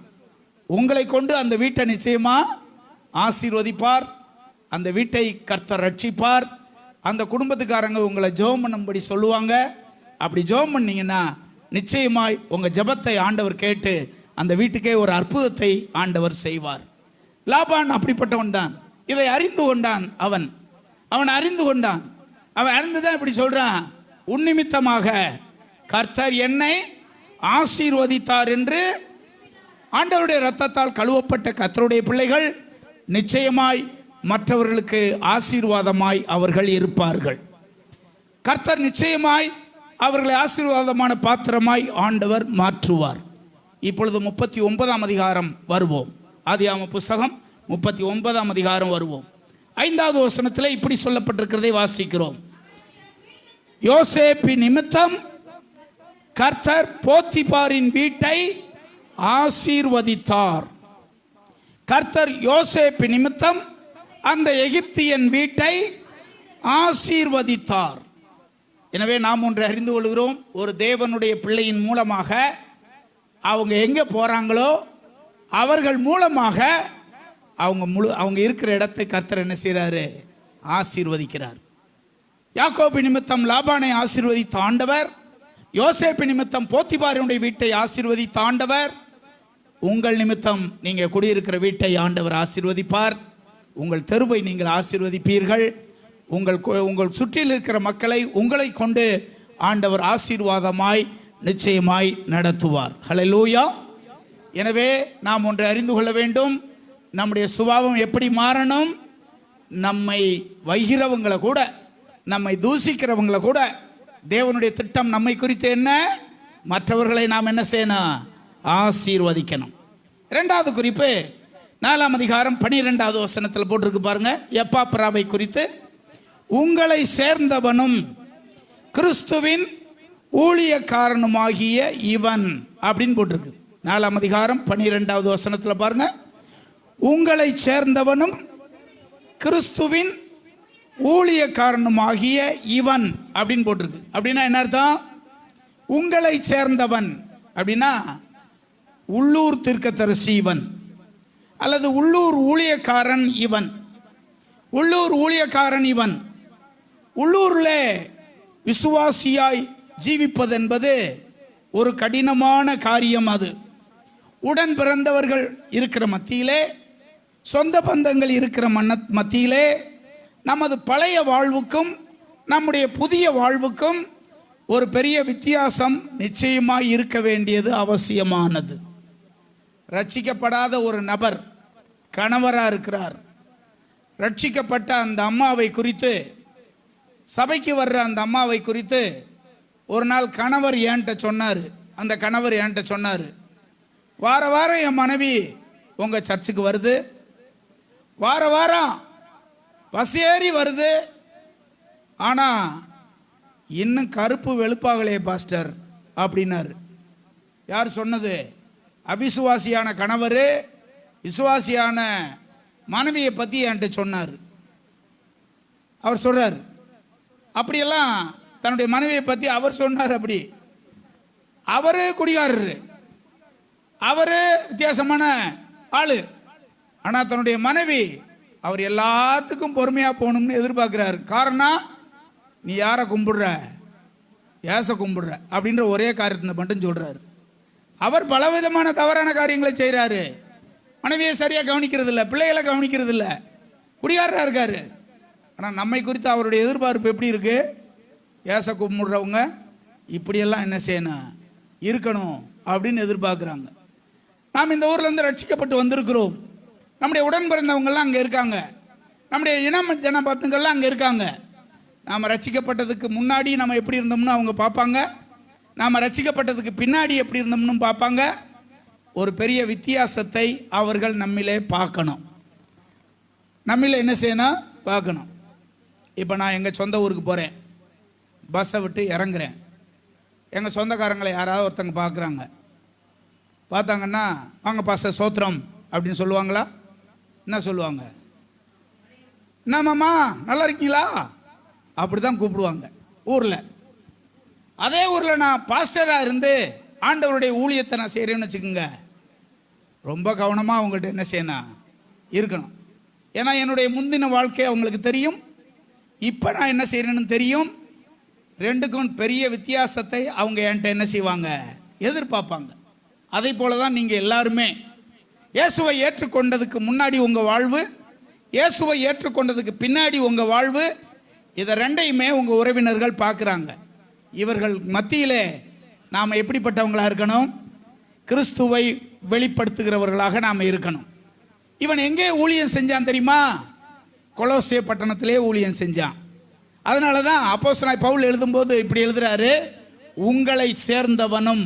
உங்களை கொண்டு அந்த வீட்டை நிச்சயமா ஆசீர்வதிப்பார். அந்த வீட்டை கர்த்தர் ரட்சிப்பார். அந்த குடும்பத்துக்காரங்க உங்களை ஜெபம் பண்ணும்படி சொல்லுவாங்க. அப்படி ஜெபம் பண்ணீங்கன்னா நிச்சயமாய் உங்கள் ஜெபத்தை ஆண்டவர் கேட்டு அந்த வீட்டுக்கே ஒரு அற்புதத்தை ஆண்டவர் செய்வார். லாபான் அப்படிப்பட்டவன் தான். இதை அறிந்து கொண்டான். அவன் அறிந்து கொண்டான். அவன் அறிந்துதான் இப்படி சொல்றான், உன் நிமித்தமாக கர்த்தர் என்னை ஆசீர்வதித்தார் என்று. ஆண்டவருடைய இரத்தத்தால் கழுவப்பட்ட கர்த்தருடைய பிள்ளைகள் நிச்சயமாய் மற்றவர்களுக்கு ஆசீர்வாதமாய் அவர்கள் இருப்பார்கள். கர்த்தர் நிச்சயமாய் அவர்களை ஆசீர்வாதமான பாத்திரமாய் ஆண்டவர் மாற்றுவார். இப்பொழுது 39ஆம் அதிகாரம் வருவோம். ஆதியாகம புஸ்தகம் 39ஆம் அதிகாரம் வருவோம். 5வது வசனத்தில் இப்படி சொல்லப்பட்டிருக்கிறதை வாசிக்கிறோம். யோசேப்பின் நிமித்தம் கர்த்தர் போத்திபாரின் வீட்டை ஆசீர்வதித்தார். கர்த்தர் யோசேப்பின் நிமித்தம் அந்த எகிப்தியன் வீட்டை ஆசீர்வதித்தார். எனவே நாம் ஒன்றை அறிந்து கொள்கிறோம், ஒரு தேவனுடைய பிள்ளையின் மூலமாக அவங்க எங்கே போகிறாங்களோ அவர்கள் மூலமாக அவங்க இருக்கிற இடத்தை கர்த்தர் என்ன செய்கிறாரு? ஆசீர்வதிக்கிறார். யாக்கோபு நிமித்தம் லாபானை ஆசீர்வதித்த ஆண்டவர், யோசேப்பு நிமித்தம் போத்திபாரினுடைய வீட்டை ஆசீர்வதித்த ஆண்டவர், உங்கள் நிமித்தம் நீங்கள் குடியிருக்கிற வீட்டை ஆண்டவர் ஆசீர்வதிப்பார். உங்கள் தெருவை நீங்கள் ஆசீர்வதிப்பீர்கள். உங்கள் சுற்றில் இருக்கிற மக்களை உங்களை கொண்டு ஆண்டவர் ஆசீர்வாதமாய் நிச்சயமாய் நடத்துவார். ஹல்லேலூயா. எனவே நாம் ஒன்றை அறிந்து கொள்ள வேண்டும், நம்முடைய சுபாவம் எப்படி மாறணும்? நம்மை வைகிறவங்களை கூட, நம்மை தூசிக்கிறவங்களை கூட தேவனுடைய திட்டம் நம்மை குறித்து என்ன? மற்றவர்களை நாம் என்ன செய்யணும்? ஆசீர்வதிக்கணும். 2வது குறிப்பு 4ஆம் அதிகாரம் 12வது வசனத்தில் போட்டிருக்கு பாருங்க. எப்பாப்ராவை குறித்து, உங்களை சேர்ந்தவனும் கிறிஸ்துவின் ஊழியக்காரனுமாகிய இவன் அப்படின்னு போட்டிருக்கு. 4ஆம் அதிகாரம் 12வது வசனத்தில் பாருங்க. உங்களை சேர்ந்தவனும் கிறிஸ்துவின் ஊழியக்காரனுமாகிய இவன் அப்படின்னு போட்டிருக்கு. அப்படின்னா என்ன அர்த்தம்? உங்களை சேர்ந்தவன் அப்படின்னா உள்ளூர் தீர்க்கதரிசி இவன், அல்லது உள்ளூர் ஊழியக்காரன் இவன். உள்ளூர் ஊழியக்காரன் இவன். உள்ளூரில் விசுவாசியாய் ஜீவிப்பது என்பது ஒரு கடினமான காரியம். அது உடன் பிறந்தவர்கள் இருக்கிற மத்தியிலே, சொந்த பந்தங்கள் இருக்கிற மத்தியிலே, நமது பழைய வாழ்வுக்கும் நம்முடைய புதிய வாழ்வுக்கும் ஒரு பெரிய வித்தியாசம் நிச்சயமாய் இருக்க வேண்டியது அவசியமானது. ரட்சிக்கப்படாத ஒரு நபர் கணவராக இருக்கிறார். ரட்சிக்கப்பட்ட அந்த அம்மாவை குறித்து, சபைக்கு வர்ற அந்த அம்மாவை குறித்து ஒரு நாள் கணவர் என்கிட்ட சொன்னார். அந்த கணவர் என்கிட்ட சொன்னார், வார வாரம் என் மனைவி உங்கள் சர்ச்சுக்கு வருது, வார வாரம் வசேறி வருது, ஆனால் இன்னும் கருப்பு வெளுப்பாகலையே பாஸ்டர் அப்படின்னாரு. யார் சொன்னது? அவிசுவாசியான கணவர் விசுவாசியான மனைவியை பற்றி என்கிட்ட சொன்னார். அவர் சொல்றார், அப்படியெல்லாம் தன்னுடைய மனைவியை பற்றி அவர் சொன்னார். அப்படி அவரு குடிகாரரு, அவரு வித்தியாசமான ஆளு, ஆனால் தன்னுடைய மனைவி அவர் எல்லாத்துக்கும் பொறுமையாக போகணும்னு எதிர்பார்க்கிறார். காரணம், நீ யாரை கும்பிடுற? ஏச கும்பிடுற அப்படின்ற ஒரே காரியத்தை மட்டும் சொல்றாரு. அவர் பலவிதமான தவறான காரியங்களை செய்கிறாரு. மனைவியை சரியாக கவனிக்கிறது இல்லை, பிள்ளைகளை கவனிக்கிறது இல்லை, குடிகாரராக இருக்காரு. ஆனால் நம்மை குறித்து அவருடைய எதிர்பார்ப்பு எப்படி இருக்கு? ஏச கும்பிடுறவங்க இப்படியெல்லாம் என்ன செய்யணும், இருக்கணும் அப்படின்னு எதிர்பார்க்குறாங்க. நாம் இந்த ஊர்லேருந்து ரட்சிக்கப்பட்டு வந்திருக்கிறோம். நம்முடைய உடன் பிறந்தவங்கெல்லாம் அங்கே இருக்காங்க. நம்முடைய இனம் ஜனபத்துங்கள்லாம் அங்கே இருக்காங்க. நாம் ரட்சிக்கப்பட்டதுக்கு முன்னாடி நம்ம எப்படி இருந்தோம்னு அவங்க பார்ப்பாங்க, நாம் ரட்சிக்கப்பட்டதுக்கு பின்னாடி எப்படி இருந்தோம்னு பார்ப்பாங்க. ஒரு பெரிய வித்தியாசத்தை அவர்கள் நம்மிலே பார்க்கணும். நம்மில என்ன செய்யணும்? பார்க்கணும். இப்போ நான் எங்கள் சொந்த ஊருக்கு போகிறேன், பஸ்ஸை விட்டு இறங்குறேன். எங்கள் சொந்தக்காரங்களை யாராவது ஒருத்தங்க பார்க்குறாங்க. பார்த்தாங்கன்னா, வாங்க பாஸ்டர் சோத்திரம் அப்படின்னு சொல்லுவாங்களா? என்ன சொல்லுவாங்க? என்னம்மாம்மா நல்லா இருக்கீங்களா அப்படி தான் கூப்பிடுவாங்க ஊரில். அதே ஊரில் நான் பாஸ்டராக இருந்து ஆண்டவருடைய ஊழியத்தை நான் செய்கிறேன்னு வச்சுக்கோங்க, ரொம்ப கவனமாக அவங்கள்ட்ட என்ன செய்யணும், இருக்கணும். ஏன்னா என்னுடைய முந்தின வாழ்க்கை அவங்களுக்கு தெரியும், இப்போ நான் என்ன செய்கிறேன்னு தெரியும். ரெண்டுக்கும் பெரிய வித்தியாசத்தை அவங்க என்கிட்ட என்ன செய்வாங்க, எதிர்பார்ப்பாங்க. அதே போல தான் நீங்கள் எல்லாருமே இயேசுவை ஏற்றுக்கொண்டதுக்கு முன்னாடி உங்கள் வாழ்வு, இயேசுவை ஏற்றுக்கொண்டதுக்கு பின்னாடி உங்கள் வாழ்வு, இதை ரெண்டையுமே உங்கள் உறவினர்கள் பார்க்குறாங்க. இவர்கள் மத்தியிலே நாம் எப்படிப்பட்டவங்களாக இருக்கணும்? கிறிஸ்துவை வெளிப்படுத்துகிறவர்களாக நாம் இருக்கணும். இவன் எங்கே ஊழியம் செஞ்சான் தெரியுமா? கொலோசே பட்டணத்திலே ஊழியம் செஞ்சான். அதனால தான் அப்போஸ்தலனாகிய பவுல் எழுதும்போது இப்படி எழுதுறாரு, உங்களை சேர்ந்தவனும்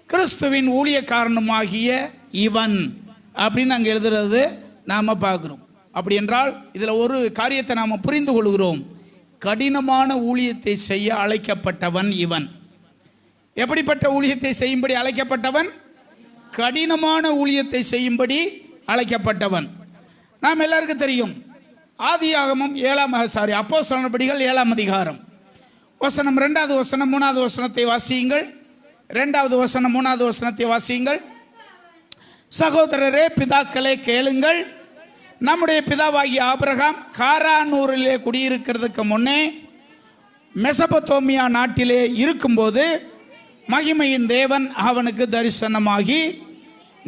கிறிஸ்துவின் ஊழியக்காரனுமாகிய இவன் அப்படின்னு அங்கே எழுதுறது நாம் பார்க்குறோம். அப்படி என்றால் இதில் ஒரு காரியத்தை நாம் புரிந்து கொள்கிறோம். கடினமான ஊழியத்தை செய்ய அழைக்கப்பட்டவன் இவன். எப்படிப்பட்ட ஊழியத்தை செய்யும்படி அழைக்கப்பட்டவன்? கடினமான ஊழியத்தை செய்யும்படி அழைக்கப்பட்டவன். நாம் எல்லாருக்கும் தெரியும், ஆதியாகமம் அப்போஸ்தலர் நடபடிகள் 7ஆம் அதிகாரம் வசனம் 2வது வசனம் 3வது வசனத்தை வாசியுங்கள். 2வது வசனம் 3வது வசனத்தை வாசியுங்கள். சகோதரரே, பிதாக்களே கேளுங்கள். நம்முடைய பிதாவாகிய ஆபிரகாம் காரானூரிலே குடியிருக்கிறதுக்கு முன்னே மெசபத்தோமியா நாட்டிலே இருக்கும்போது மகிமையின் தேவன் அவனுக்கு தரிசனமாகி,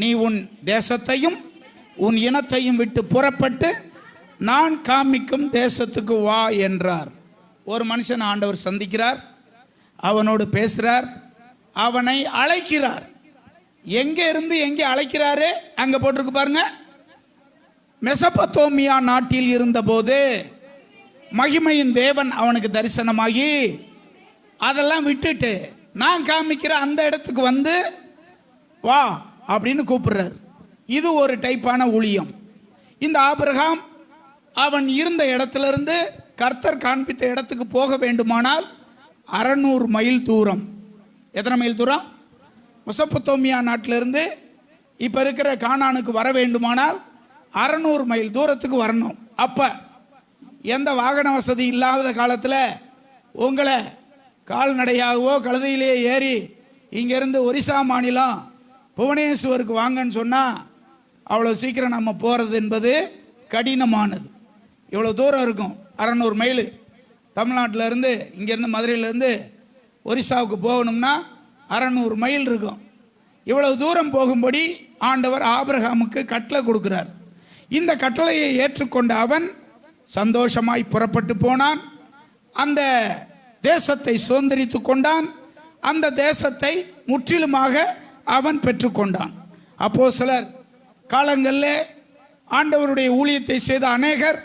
நீ உன் தேசத்தையும் உன் இனத்தையும் விட்டு புறப்பட்டு நான் காமிக்கும் தேசத்துக்கு வா என்றார். ஒரு மனுஷன் ஆண்டவர் சந்திக்கிறார், அவனோடு பேசுகிறார், அவனை அழைக்கிறார். எங்கே இருந்து எங்கே அழைக்கிறாரு? அங்கே போட்டிருக்கு பாருங்க. மெசபத்தோமியா நாட்டில் இருந்தபோது மகிமையின் தேவன் அவனுக்கு தரிசனமாகி, அதெல்லாம் விட்டுட்டு நான் காமிக்கிற அந்த இடத்துக்கு வந்து வா அப்படின்னு கூப்பிடுறார். இது ஒரு டைப்பான ஊழியம். இந்த ஆபிரகாம் அவன் இருந்த இடத்திலிருந்து கர்த்தர் காண்பித்த இடத்துக்கு போக வேண்டுமானால் 600 மைல் தூரம். எத்தனை மைல் தூரம்? மெசபத்தோமியா நாட்டிலிருந்து இப்போ இருக்கிற கானானுக்கு வர வேண்டுமானால் 600 மைல் தூரத்துக்கு வரணும். அப்போ எந்த வாகன வசதி இல்லாத காலத்தில் உங்களை கால்நடையாகவோ கழுதையிலேயே ஏறி இங்கேருந்து ஒரிசா மாநிலம் புவனேஸ்வருக்கு வாங்கன்னு சொன்னால் அவ்வளோ சீக்கிரம் நம்ம போகிறது என்பது கடினமானது. இவ்வளோ தூரம் இருக்கும், 600 மைல். தமிழ்நாட்டில் இருந்து இங்கேருந்து மதுரையிலேருந்து ஒரிசாவுக்கு போகணும்னா 600 மைல் இருக்கும். இவ்வளவு தூரம் போகும்படி ஆண்டவர் ஆபிரகாமுக்கு கட்டளை கொடுக்கிறார். இந்த கட்டளையை ஏற்றுக்கொண்ட அவன் சந்தோஷமாய் புறப்பட்டு போனான். அந்த தேசத்தை சுதந்திரித்து கொண்டான். அந்த தேசத்தை முற்றிலுமாக அவன் பெற்றுக்கொண்டான். அப்போஸ்தலர் காலங்களில் ஆண்டவருடைய ஊழியத்தை செய்த அநேகர்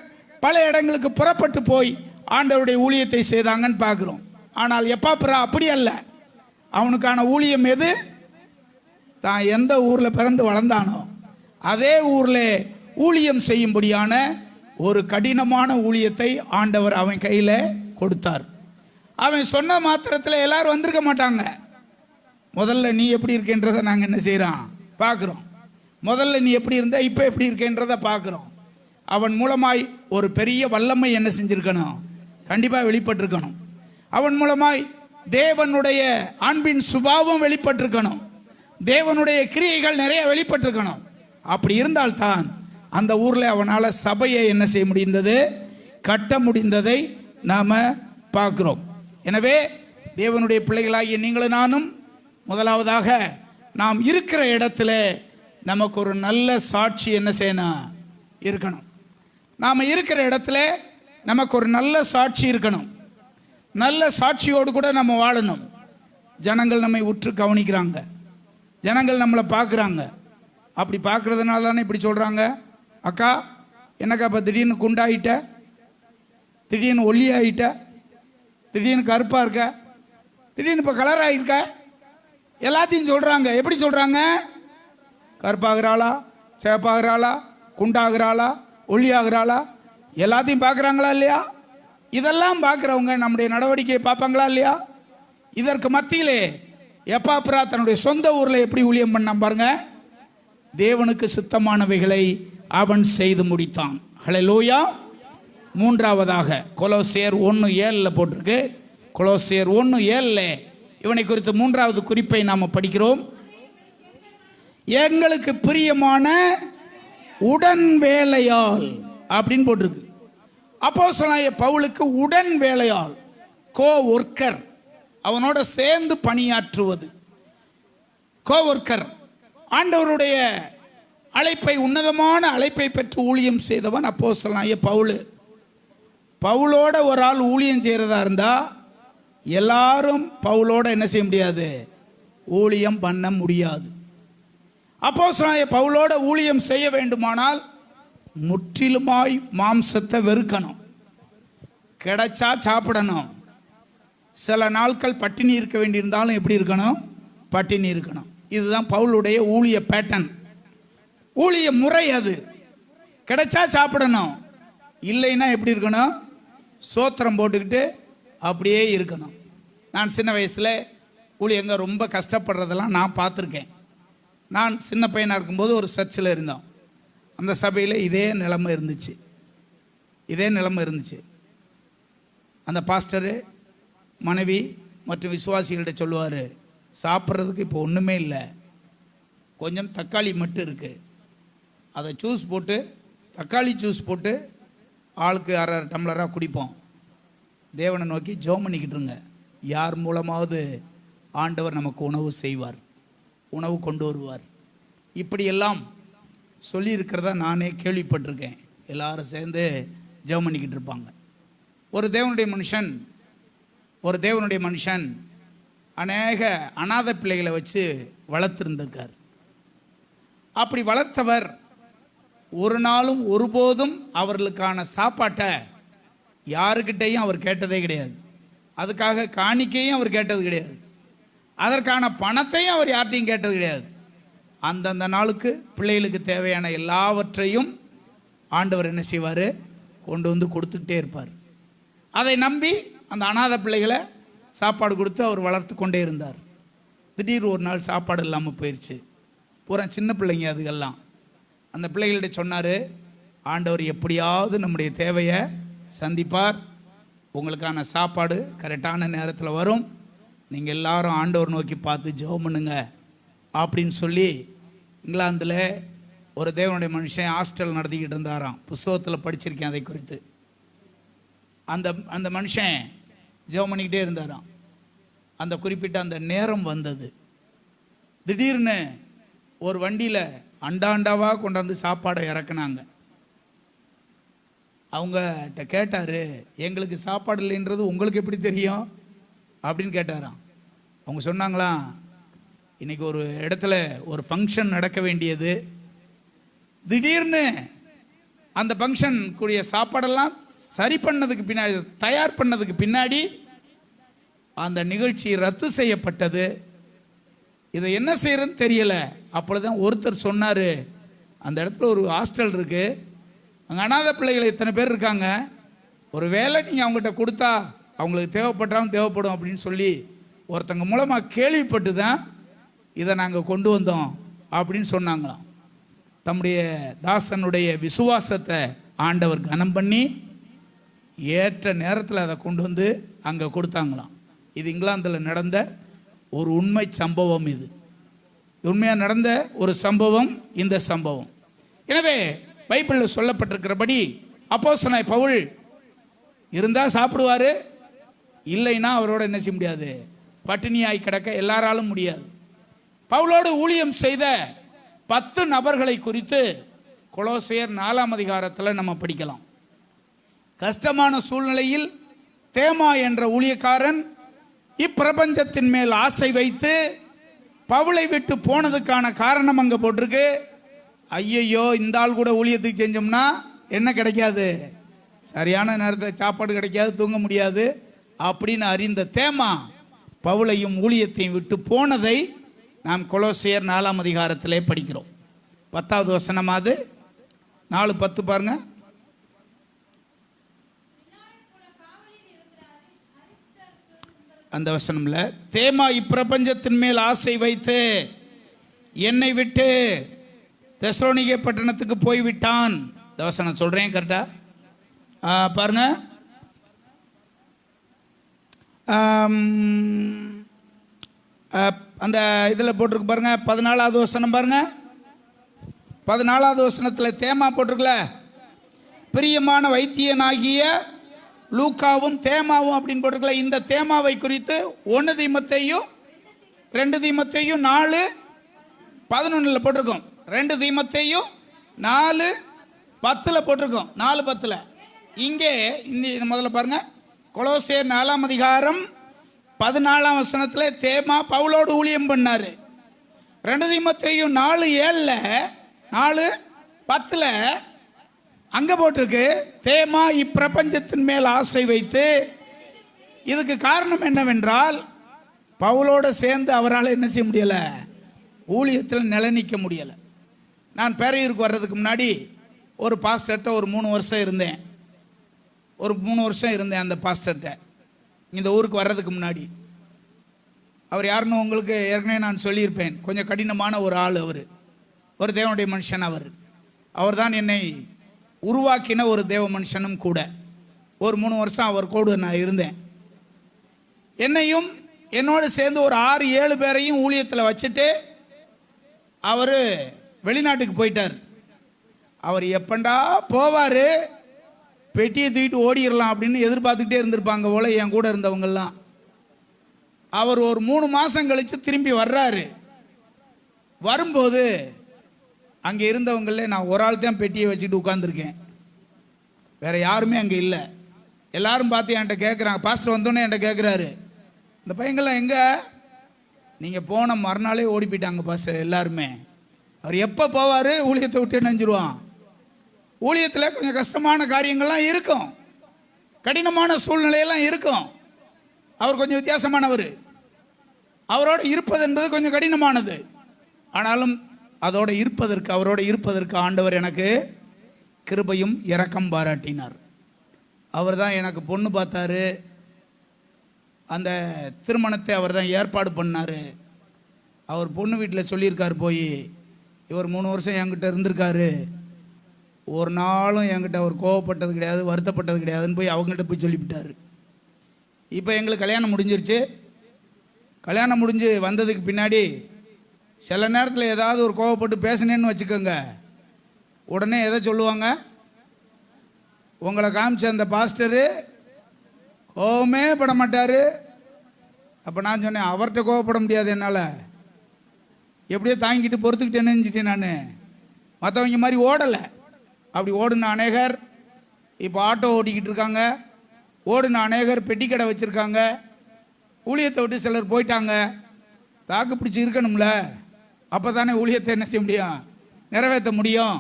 பல இடங்களுக்கு புறப்பட்டு போய் ஆண்டவருடைய ஊழியத்தை செய்தாங்கன்னு பார்க்குறோம். ஆனால் எப்பாப்ரா அப்படி அல்ல. அவனுக்கான ஊழியம் எது? தான் எந்த ஊரில் பிறந்து வளர்ந்தானோ அதே ஊரில் ஊழியம் செய்யும்படியான ஒரு கடினமான ஊழியத்தை ஆண்டவர் அவன் கையில் கொடுத்தார். அவன் சொன்ன மாத்திரத்தில் எல்லாரும் வந்திருக்க மாட்டாங்க. முதல்ல நீ எப்படி இருக்கேன்றதை நாங்கள் என்ன செய்கிறோம் பார்க்குறோம். முதல்ல நீ எப்படி இருந்த, இப்போ எப்படி இருக்கேன்றதை பார்க்குறோம். அவன் மூலமாய் ஒரு பெரிய வல்லமை என்ன செஞ்சிருக்கணும்? கண்டிப்பாக வெளிப்பட்டிருக்கணும். அவன் மூலமாய் தேவனுடைய அன்பின் சுபாவம் வெளிப்பட்டிருக்கணும். தேவனுடைய கிரியைகள் நிறைய வெளிப்பட்டிருக்கணும். அப்படி இருந்தால்தான் அந்த ஊரில் அவனால் சபையை என்ன செய்ய முடிந்தது? கட்ட முடிந்ததை நாம் பார்க்குறோம். எனவே தேவனுடைய பிள்ளைகளாகிய நீங்களும் நானும் முதலாவதாக நாம் இருக்கிற இடத்துல நமக்கு ஒரு நல்ல சாட்சி என்ன செய்யணும்? இருக்கணும். நாம் இருக்கிற இடத்துல நமக்கு ஒரு நல்ல சாட்சி இருக்கணும். நல்ல சாட்சியோடு கூட நம்ம வாழணும். ஜனங்கள் நம்மை உற்று கவனிக்கிறாங்க, ஜனங்கள் நம்மளை பார்க்குறாங்க. அப்படி பார்க்குறதுனால தானே இப்படி சொல்கிறாங்க, அக்கா என்னக்கா இப்போ திடீர்னு குண்டாயிட்ட, திடீர்னு ஒல்லியாயிட்ட, திடீர்னு கருப்பாக இருக்க, திடீர்னு இப்போ கலராக இருக்க, எல்லாத்தையும் சொல்கிறாங்க. எப்படி சொல்கிறாங்க? கருப்பாகிறாளா, சேப்பாகிறாளா, குண்டாகிறாளா, ஒல்லியாகிறாளா, எல்லாத்தையும் பார்க்குறாங்களா இல்லையா? இதெல்லாம் பார்க்குறவங்க நம்முடைய நடவடிக்கையை பார்ப்பாங்களா இல்லையா? இதற்கு மத்தியிலே எப்பாப்ரா தன்னுடைய சொந்த ஊரில் எப்படி ஊழியம் பண்ணான் பாருங்க. தேவனுக்கு சித்தமானவைகளை அவன் செய்து முடித்தான். ஹல்லேலூயா. மூன்றாவதாக கொலோசியர் 1:7 போட்டிருக்கு. கொலோசியர் 1:7 இவனை குறித்து மூன்றாவது குறிப்பை நாம் படிக்கிறோம். எங்களுக்கு பிரியமான உடன் வேலையால் அப்படின்னு போட்டிருக்கு. அப்போஸ்தலனாகிய பவுலுக்கு உடன் வேலையால், கோ ஒர்க்கர், அவனோட சேர்ந்து பணியாற்றுவது, கோ ஒர்க்கர். ஆண்டவருடைய அழைப்பை, உன்னதமான அழைப்பை பெற்று ஊழியம் செய்தவன் அப்போஸ்தலனாகிய பவுல். பவுலோட ஒரு ஆள் ஊழியம் செய்கிறதா இருந்தா எல்லாரும் பவுலோட என்ன செய்ய முடியாது? ஊழியம் பண்ண முடியாது. அப்போஸ்தலனாகிய பவுலோட ஊழியம் செய்ய வேண்டுமானால் முற்றிலுமாய் மாம்சத்தை வெறுக்கணும். கிடைச்சா சாப்பிடணும். சில நாட்கள் பட்டினி இருக்க வேண்டியிருந்தாலும் எப்படி இருக்கணும்? பட்டினி இருக்கணும். இதுதான் பவுலுடைய ஊழிய பேட்டர்ன், ஊழிய முறை. அது கிடைச்சா சாப்பிடணும், இல்லைன்னா எப்படி இருக்கணும்? சோத்திரம் போட்டுக்கிட்டு அப்படியே இருக்கணும். நான் சின்ன வயசில் ஊழியங்க ரொம்ப கஷ்டப்படுறதெல்லாம் நான் பார்த்துருக்கேன். நான் சின்ன பையனாக இருக்கும்போது ஒரு சர்ச்சில் இருந்தோம். அந்த சபையில் இதே நிலைமை இருந்துச்சு. அந்த பாஸ்டரு மனைவி மற்றும் விசுவாசிகள்கிட்ட சொல்லுவார், சாப்பிட்றதுக்கு இப்போ ஒன்றுமே இல்லை, கொஞ்சம் தக்காளி மட்டும் இருக்குது, அதை ஜூஸ் போட்டு, தக்காளி ஜூஸ் போட்டு ஆளுக்கு 1/2 டம்ளராக குடிப்போம். தேவனை நோக்கி ஜெபம் பண்ணிக்கிட்டுருங்க. யார் மூலமாவது ஆண்டவர் நமக்கு உணவு செய்வார், உணவு கொண்டு வருவார். இப்படியெல்லாம் சொல்லி இருக்கிறதா நானே கேள்விப்பட்டிருக்கேன். எல்லாரும் சேர்ந்து ஜெபம் பண்ணிக்கிட்டு இருப்பாங்க. ஒரு தேவனுடைய மனுஷன் அநேக அநாத பிள்ளைகளை வச்சு வளர்த்துருந்திருக்கார். அப்படி வளர்த்தவர் ஒரு நாளும் ஒருபோதும் அவர்களுக்கான சாப்பாட்டை யாருக்கிட்டையும் அவர் கேட்டதே கிடையாது. அதுக்காக காணிக்கையும் அவர் கேட்டது கிடையாது. அதற்கான பணத்தையும் அவர் யார்ட்டையும் கேட்டது கிடையாது. அந்தந்த நாளுக்கு பிள்ளைகளுக்கு தேவையான எல்லாவற்றையும் ஆண்டவர் என்ன செய்வார்? கொண்டு வந்து கொடுத்துக்கிட்டே இருப்பார். அதை நம்பி அந்த அநாத பிள்ளைகளை சாப்பாடு கொடுத்து அவர் வளர்த்து கொண்டே இருந்தார். திடீர்னு ஒரு நாள் சாப்பாடு இல்லாமல் போயிடுச்சு. பூரா சின்ன பிள்ளைங்க அதுக்கெல்லாம். அந்த பிள்ளைகள்கிட்ட சொன்னார், ஆண்டவர் எப்படியாவது நம்முடைய தேவையை சந்திப்பார். உங்களுக்கான சாப்பாடு கரெக்டான நேரத்தில் வரும். நீங்கள் எல்லாரும் ஆண்டவர் நோக்கி பார்த்து ஜெபம் பண்ணுங்க அப்படின்னு சொல்லி இங்கிலாந்தில் ஒரு தேவனுடைய மனுஷன் ஹாஸ்டல் நடத்திக்கிட்டு இருந்தாராம். புஸ்தகத்தில் படிச்சிருக்கேன் அதை குறித்து. அந்த மனுஷன் ஜெபம் பண்ணிக்கிட்டே இருந்தாராம். அந்த குறிப்பிட்ட அந்த நேரம் வந்தது. திடீர்னு ஒரு வண்டியில் அண்டாண்டாவாக கொண்டாந்து சாப்பாடை இறக்குனாங்க. அவங்ககிட்ட கேட்டார், எங்களுக்கு சாப்பாடு இல்லைன்றது உங்களுக்கு எப்படி தெரியும் அப்படின்னு கேட்டாராம். அவங்க சொன்னாங்களாம், இன்னைக்கு ஒரு இடத்துல ஒரு ஃபங்க்ஷன் நடக்க வேண்டியது. திடீர்னு அந்த ஃபங்க்ஷன் கூடிய சாப்பாடெல்லாம் சரி பண்ணதுக்கு பின்னாடி, தயார் பண்ணதுக்கு பின்னாடி அந்த நிகழ்ச்சி ரத்து செய்யப்பட்டது. இதை என்ன செய்யறதுன்னு தெரியல. அப்பொழுதுதான் ஒருத்தர் சொன்னார், அந்த இடத்துல ஒரு ஹாஸ்டல் இருக்கு, அங்கே அனாதை பிள்ளைகள் இத்தனை பேர் இருக்காங்க, ஒரு வேலை நீங்கள் அவங்ககிட்ட கொடுத்தா அவங்களுக்கு தேவைப்பட்டாலும் தேவைப்படும் அப்படின்னு சொல்லி ஒருத்தங்க மூலமாக கேள்விப்பட்டு தான் இதை நாங்கள் கொண்டு வந்தோம் அப்படின்னு சொன்னாங்களாம். தம்முடைய தாசனுடைய விசுவாசத்தை ஆண்டவர் கனம் பண்ணி ஏற்ற நேரத்தில் அதை கொண்டு வந்து அங்கே கொடுத்தாங்களாம். இது இங்கிலாந்தில் நடந்த ஒரு உண்மை சம்பவம். இது உண்மையாக நடந்த ஒரு சம்பவம் இந்த சம்பவம். எனவே பைபிளில் சொல்லப்பட்டிருக்கிறபடி அப்போஸ்தலனாகிய பவுல் இருந்தால் சாப்பிடுவார், இல்லைன்னா அவரோட என்ன செய்ய முடியாது, பட்டினியாய் கிடக்க எல்லாராலும் முடியாது. பவுலோடு ஊழியம் செய்த 10 நபர்களை குறித்து கொலோசையர் 4ஆம் அதிகாரத்தில் நம்ம படிக்கலாம். கஷ்டமான சூழ்நிலையில் தேமா என்ற ஊழியக்காரன் இப்பிரபஞ்சத்தின் மேல் ஆசை வைத்து பவுலை விட்டு போனதுக்கான காரணம் அங்கே போட்டிருக்கு. ஐயையோ, இந்த ஆள் கூட ஊழியத்துக்கு செஞ்சோம்னா என்ன கிடைக்காது, சரியான நேரத்தில் சாப்பாடு கிடைக்காது, தூங்க முடியாது அப்படின்னு அறிந்த தேமா பவுலையும் ஊழியத்தையும் விட்டு போனதை நாம் கொலோசையர் 4ஆம் அதிகாரத்திலே படிக்கிறோம். 10வது வசனமாவது 4:10 பாருங்க. அந்த வசனம்ல தேமா இப்பிரபஞ்சத்தின் மேல் ஆசை வைத்து என்னை விட்டு தெசலோனிகே பட்டணத்துக்கு போய்விட்டான். இந்த வசனம் சொல்றேன் கரெக்டா பாருங்க. அந்த இதில் போட்டிருக்கு பாருங்க, 14வது வசனம் பாருங்க. 14வது வசனத்தில் தேமா போட்டிருக்கல, பிரியமான வைத்தியனாகிய லூக்காவும் தேமாவும் அப்படின்னு போட்டிருக்கல. இந்த தேமாவை குறித்து 1 தீமோத்தேயு 2 தீமோத்தேயு 4:11 போட்டிருக்கோம். 2 தீமோத்தேயு 4:10 போட்டிருக்கோம். 4:10 இங்கே இந்த முதல்ல பாருங்க, கொலோசையர் 4ஆம் அதிகாரம் 14ஆம் வசனத்தில் தேமா பவுலோடு ஊழியம் பண்ணாரு. 2 தீமோத்தேயு 4:7 4:10 அங்க போட்டிருக்கு தேமா இப்பிரபஞ்சத்தின் மேல் ஆசை வைத்து. இதுக்கு காரணம் என்னவென்றால், பவுலோடு சேர்ந்து அவரால் என்ன செய்ய முடியல, ஊழியத்தில் நிலைநிற்க முடியல. நான் பேரையூருக்கு வர்றதுக்கு முன்னாடி ஒரு பாஸ்டர்கிட்ட ஒரு 3 வருஷம் இருந்தேன். அந்த பாஸ்டர்கிட்ட இந்த ஊருக்கு வர்றதுக்கு முன்னாடி. அவர் யாருன்னு உங்களுக்கு ஏற்கனவே நான் சொல்லியிருப்பேன். கொஞ்சம் கடினமான ஒரு ஆள் அவர், ஒரு தேவனுடைய மனுஷன். அவர் தான் என்னை உருவாக்கின ஒரு தேவ மனுஷனும் கூட. ஒரு 3 வருஷம் அவர் கூட நான் இருந்தேன். என்னையும் என்னோடு சேர்ந்து ஒரு 6-7 பேரையும் ஊழியத்தில் வச்சுட்டு அவர் வெளிநாட்டுக்கு போயிட்டார். அவர் எப்பண்டா போவார், பெட்டியை தூக்கிட்டு ஓடிடலாம் அப்படின்னு எதிர்பார்த்துக்கிட்டே இருந்திருப்பாங்க போல என் கூட இருந்தவங்கெல்லாம். அவர் ஒரு 3 மாதம் கழித்து திரும்பி வர்றாரு. வரும்போது அங்கே இருந்தவங்கள நான் ஒரு ஆள் தான் பெட்டியை வச்சுட்டு உட்காந்துருக்கேன், வேற யாருமே அங்கே இல்லை. எல்லாரும் பார்த்து என்கிட்ட கேட்குறாங்க. பாஸ்டர் வந்தோடனே என்கிட்ட கேட்குறாரு, இந்த பையங்கள்லாம் எங்கே? நீங்கள் போன மறுநாளே ஓடி போயிட்டாங்க பாஸ்டர் எல்லாருமே. அவர் எப்போ போவார், ஊழியத்தை விட்டு நினைஞ்சிருவான். ஊழியத்தில் கொஞ்சம் கஷ்டமான காரியங்கள்லாம் இருக்கும், கடினமான சூழ்நிலையெல்லாம் இருக்கும். அவர் கொஞ்சம் வித்தியாசமானவர். அவரோடு இருப்பது என்பது கொஞ்சம் கடினமானது. ஆனாலும் அதோடு இருப்பதற்கு, அவரோடு இருப்பதற்கு ஆண்டவர் எனக்கு கிருபையும் இரக்கம் பாராட்டினார். அவர் தான் எனக்கு பொண்ணு பார்த்தாரு. அந்த திருமணத்தை அவர் தான் ஏற்பாடு பண்ணார். அவர் பொண்ணு வீட்டில் சொல்லியிருக்கார், போய் இவர் 3 வருஷம் என்கிட்ட இருந்திருக்காரு, ஒரு நாளும் என்கிட்ட அவர் கோவப்பட்டது கிடையாது, வருத்தப்பட்டது கிடையாதுன்னு போய் அவங்ககிட்ட போய் சொல்லிவிட்டார். இப்போ எங்களுக்கு கல்யாணம் முடிஞ்சிருச்சு. கல்யாணம் முடிஞ்சு வந்ததுக்கு பின்னாடி சில நேரத்தில் ஏதாவது ஒரு கோவப்பட்டு பேசினேன்னு வச்சுக்கோங்க, உடனே எதை சொல்லுவாங்க, உங்களை காமிச்ச அந்த பாஸ்டரு கோவமே பட மாட்டார். அப்போ நான் சொன்னேன், அவர்கிட்ட கோவப்பட முடியாது என்னால், எப்படியோ தாங்கிட்டு பொறுத்துக்கிட்டு நினைஞ்சிட்டேன். நான் மற்றவங்க மாதிரி ஓடலை. அப்படி ஓடுன அநேகர் இப்போ ஆட்டோ ஓட்டிக்கிட்டு இருக்காங்க, ஓடுன அநேகர் பெட்டி கடை வச்சுருக்காங்க, ஊழியத்தை விட்டு சிலர் போயிட்டாங்க. தாக்கு பிடிச்சி இருக்கணும்ல, அப்போ தானே ஊழியத்தை என்ன செய்ய முடியும், நிறைவேற்ற முடியும்.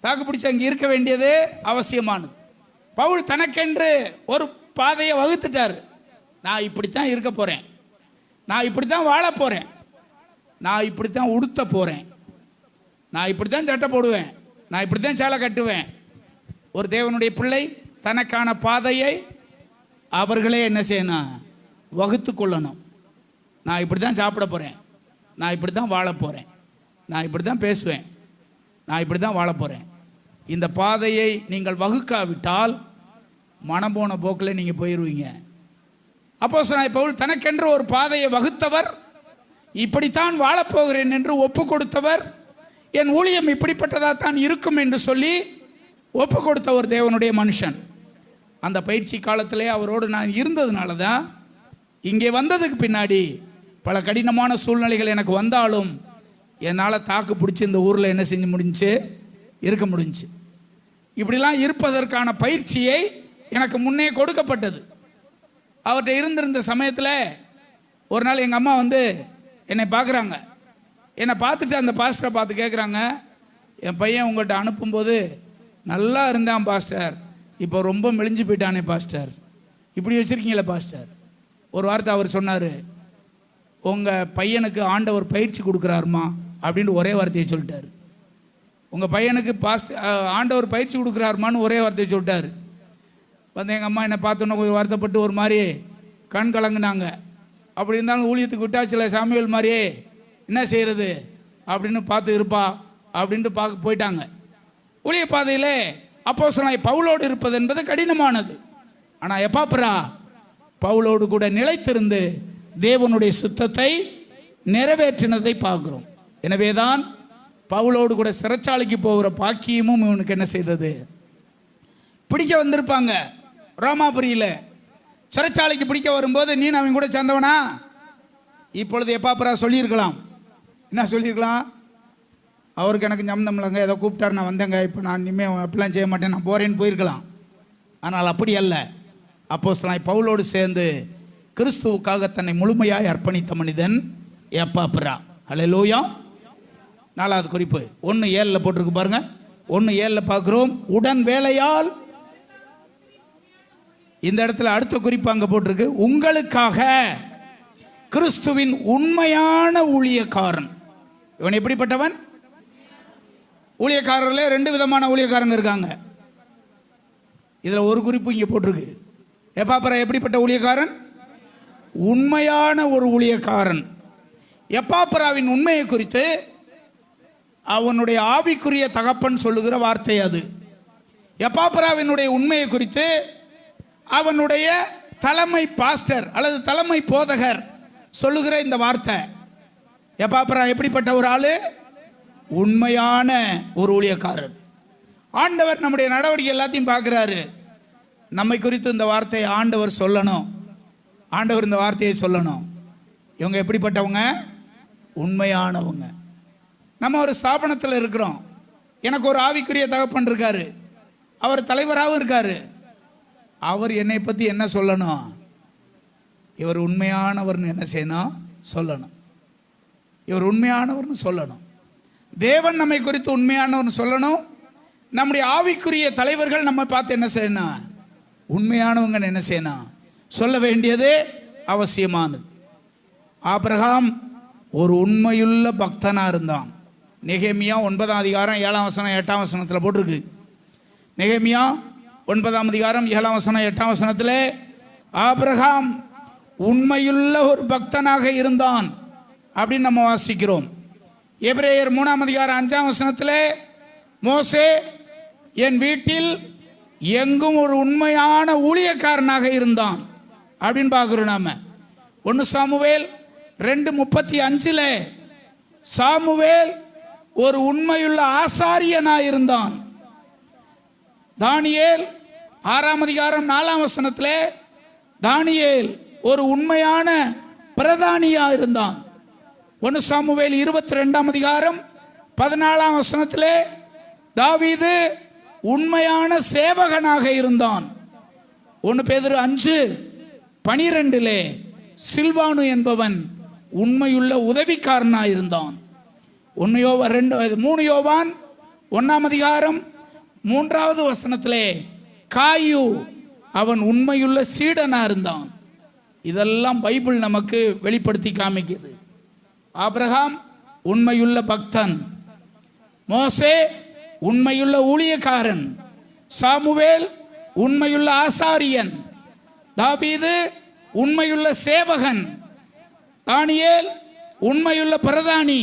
தாக்கு பிடிச்சி அங்கே இருக்க வேண்டியது அவசியமானது. பவுல் தனக்கென்று ஒரு பாதையை வகுத்துட்டார். நான் இப்படித்தான் இருக்க போகிறேன், நான் இப்படித்தான் வாழ போகிறேன், நான் இப்படித்தான் உடுத்த போகிறேன், நான் இப்படித்தான் சட்டை போடுவேன், நான் இப்படித்தான் சேலை கட்டுவேன். ஒரு தேவனுடைய பிள்ளை தனக்கான பாதையை அவர்களே என்ன செய்யணும், வகுத்து கொள்ளணும். நான் இப்படி தான் சாப்பிட போகிறேன், நான் இப்படி தான் வாழ போகிறேன், நான் இப்படி தான் பேசுவேன், நான் இப்படி தான் வாழ போகிறேன். இந்த பாதையை நீங்கள் வகுக்காவிட்டால் மனம் போன போக்கில் நீங்கள் போயிடுவீங்க. அப்போஸ்தலனாகிய பவுல் தனக்கென்று ஒரு பாதையை வகுத்தவர், இப்படித்தான் வாழப்போகிறேன் என்று ஒப்பு கொடுத்தவர், என் ஊழியம் இப்படிப்பட்டதாக தான் இருக்கும் என்று சொல்லி ஒப்பு கொடுத்த ஒரு தேவனுடைய மனுஷன். அந்த பயிற்சி காலத்திலே அவரோடு நான் இருந்ததுனால தான் இங்கே வந்ததுக்கு பின்னாடி பல கடினமான சூழ்நிலைகள் எனக்கு வந்தாலும் என்னால் தாக்கு பிடிச்சி இந்த ஊரில் என்ன செஞ்சு முடிஞ்சு இருக்க முடிஞ்சு. இப்படிலாம் இருப்பதற்கான பயிற்சியை எனக்கு முன்னே கொடுக்கப்பட்டது. அவர்கிட்ட இருந்திருந்த சமயத்தில் ஒரு நாள் எங்கள் அம்மா வந்து என்னை பார்க்குறாங்க. என்னை பார்த்துட்டு அந்த பாஸ்டரை பார்த்து கேட்குறாங்க, என் பையன் உங்கள்கிட்ட அனுப்பும்போது நல்லா இருந்தான் பாஸ்டர், இப்போ ரொம்ப மெலிஞ்சு போயிட்டானே பாஸ்டர், இப்படி வச்சுருக்கீங்களே பாஸ்டர். ஒரு வார்த்தை அவர் சொன்னார், உங்கள் பையனுக்கு ஆண்டவர் பயிற்சி கொடுக்குறாருமா அப்படின்னு ஒரே வார்த்தையை சொல்லிட்டார். உங்கள் பையனுக்கு ஆண்டவர் பயிற்சி கொடுக்குறாருமான்னு ஒரே வார்த்தையை சொல்லிட்டார். வந்து எங்கள் அம்மா என்னை பார்த்தோன்னா கொஞ்சம் வருத்தப்பட்டு ஒரு மாதிரி கண் கலங்குனாங்க. அப்படி இருந்தாலும் ஊழியத்துக்கு விட்டாச்சில் சாமியல் மாதிரியே என்ன செய்கிறது அப்படின்னு பார்த்து இருப்பா அப்படின்ட்டு பார்க்க போயிட்டாங்க. ஊழிய பாதையில் அப்போஸ்தலனாகிய பவுலோடு இருப்பது என்பது கடினமானது. ஆனால் எப்பாப்ரா பவுலோடு கூட நிலைத்திருந்து தேவனுடைய சுத்தத்தை நிறைவேற்றினதை பார்க்கிறோம். எனவேதான் பவுலோடு கூட சிறைச்சாலைக்கு போகிற பாக்கியமும் இவனுக்கு என்ன செய்தது, பிடிக்க வந்திருப்பாங்க. ரோமாபுரியில் சிறைச்சாலைக்கு பிடிக்க வரும்போது நீ அவன் கூட சேர்ந்தவனா? இப்பொழுது எப்பாப்ரா சொல்லியிருக்கலாம். என்ன சொல்லியிருக்கலாம், அவருக்கு எனக்கு சம்மந்தமில்லைங்க, ஏதோ கூப்பிட்டார் நான் வந்தேங்க, இப்போ நான் இனிமேல் அப்படிலாம் செய்ய மாட்டேன், நான் போகிறேன்னு போயிருக்கலாம். ஆனால் அப்படி அல்ல. அப்போஸ்தலனாகிய பவுலோடு சேர்ந்து கிறிஸ்துவுக்காக தன்னை முழுமையாய் அர்ப்பணித்த மனிதன் எப்பாப்ரா. ஹல்லேலூயா. 4வது குறிப்பு 1:7 போட்டிருக்கு பாருங்க. 1:7 பார்க்கிறோம், உடன் வேலையால். இந்த இடத்துல அடுத்த குறிப்பு அங்கே போட்டிருக்கு, உங்களுக்காக கிறிஸ்துவின் உண்மையான ஊழியக்காரன். இவன் எப்படிப்பட்டவன்? ஊழியக்காரர்களே 2 விதமான ஊழியக்காரங்க இருக்காங்க. இதில் ஒரு குறிப்பு இங்கே போட்டிருக்கு, எப்பாப்ரா எப்படிப்பட்ட ஊழியக்காரன்? உண்மையான ஒரு ஊழியக்காரன். எப்பாப்ராவின் உண்மையை குறித்து அவனுடைய ஆவிக்குரிய தகப்பன் சொல்லுகிற வார்த்தை அது. எப்பாப்ராவினுடைய உண்மையை குறித்து அவனுடைய தலைமை பாஸ்டர் அல்லது தலைமை போதகர் சொல்லுகிற இந்த வார்த்தை. எப்பாப்ரா எப்படிப்பட்ட ஒரு ஆளு? உண்மையான ஒரு ஊழியக்காரர். ஆண்டவர் நம்முடைய நடவடிக்கை எல்லாத்தையும் பார்க்குறாரு. நம்மை குறித்து இந்த வார்த்தையை ஆண்டவர் சொல்லணும். ஆண்டவர் இந்த வார்த்தையை சொல்லணும். இவங்க எப்படிப்பட்டவங்க? உண்மையானவங்க. நம்ம ஒரு ஸ்தாபனத்தில் இருக்கிறோம். எனக்கு ஒரு ஆவிக்குரிய தகப்பன் இருக்காரு, அவர் தலைவராகவும் இருக்காரு. அவர் என்னை பற்றி என்ன சொல்லணும்? இவர் உண்மையானவர்னு என்ன செய்யணும்? சொல்லணும். இவர் உண்மையானவர்னு சொல்லணும். தேவன் நம்மை குறித்து உண்மையானவர்னு சொல்லணும். நம்முடைய ஆவிக்குரிய தலைவர்கள் நம்ம பார்த்து என்ன செய்யணும்? உண்மையானவங்க என்ன செய்யணும்? சொல்ல வேண்டியது அவசியமானது. ஆபிரகாம் ஒரு உண்மையுள்ள பக்தனாக இருந்தான். நெகேமியா 9ஆம் அதிகாரம் 7ஆம் வசனம் 8ஆம் வசனத்தில் போட்டிருக்கு. நெகேமியா 9ஆம் அதிகாரம் 7ஆம் வசனம் 8ஆம் வசனத்தில் ஆபிரகாம் உண்மையுள்ள ஒரு பக்தனாக இருந்தான் அப்படின்னு நம்ம வாசிக்கிறோம். எபிரேயர் 3ஆம் அதிகாரம் 5ஆம் வசனத்தில் மோசே என் வீட்டில் எங்கும் ஒரு உண்மையான ஊழியக்காரனாக இருந்தான் அப்படின்னு பார்க்கிறோம் நாம. 1 சாமுவேல் 2:35 சாமுவேல் ஒரு உண்மையுள்ள ஆசாரியனாக இருந்தான். தானியேல் 6ஆம் அதிகாரம் 4ஆம் வசனத்திலே தானியேல் ஒரு உண்மையான பிரதானியா இருந்தான். 1 சாமுவேல் 22ஆம் அதிகாரம் 14ஆம் வசனத்திலே தாவீது உண்மையான சேவகனாக இருந்தான். 1 பேதுரு 5:12 சில்வானு என்பவன் உண்மையுள்ள உதவிக்காரனாக இருந்தான். 3 யோவான் 1ஆம் அதிகாரம் 3வது வசனத்திலே காயு அவன் உண்மையுள்ள சீடனா இருந்தான். இதெல்லாம் பைபிள் நமக்கு வெளிப்படுத்தி காமிக்குது. ஆபிரகாம் உண்மையுள்ள பக்தன், மோசே உண்மையுள்ள ஊழியக்காரன், சாமுவேல் உண்மையுள்ள ஆசாரியன், தாவீது உண்மையுள்ள சேவகன், தானியேல் உண்மையுள்ள பிரதானி,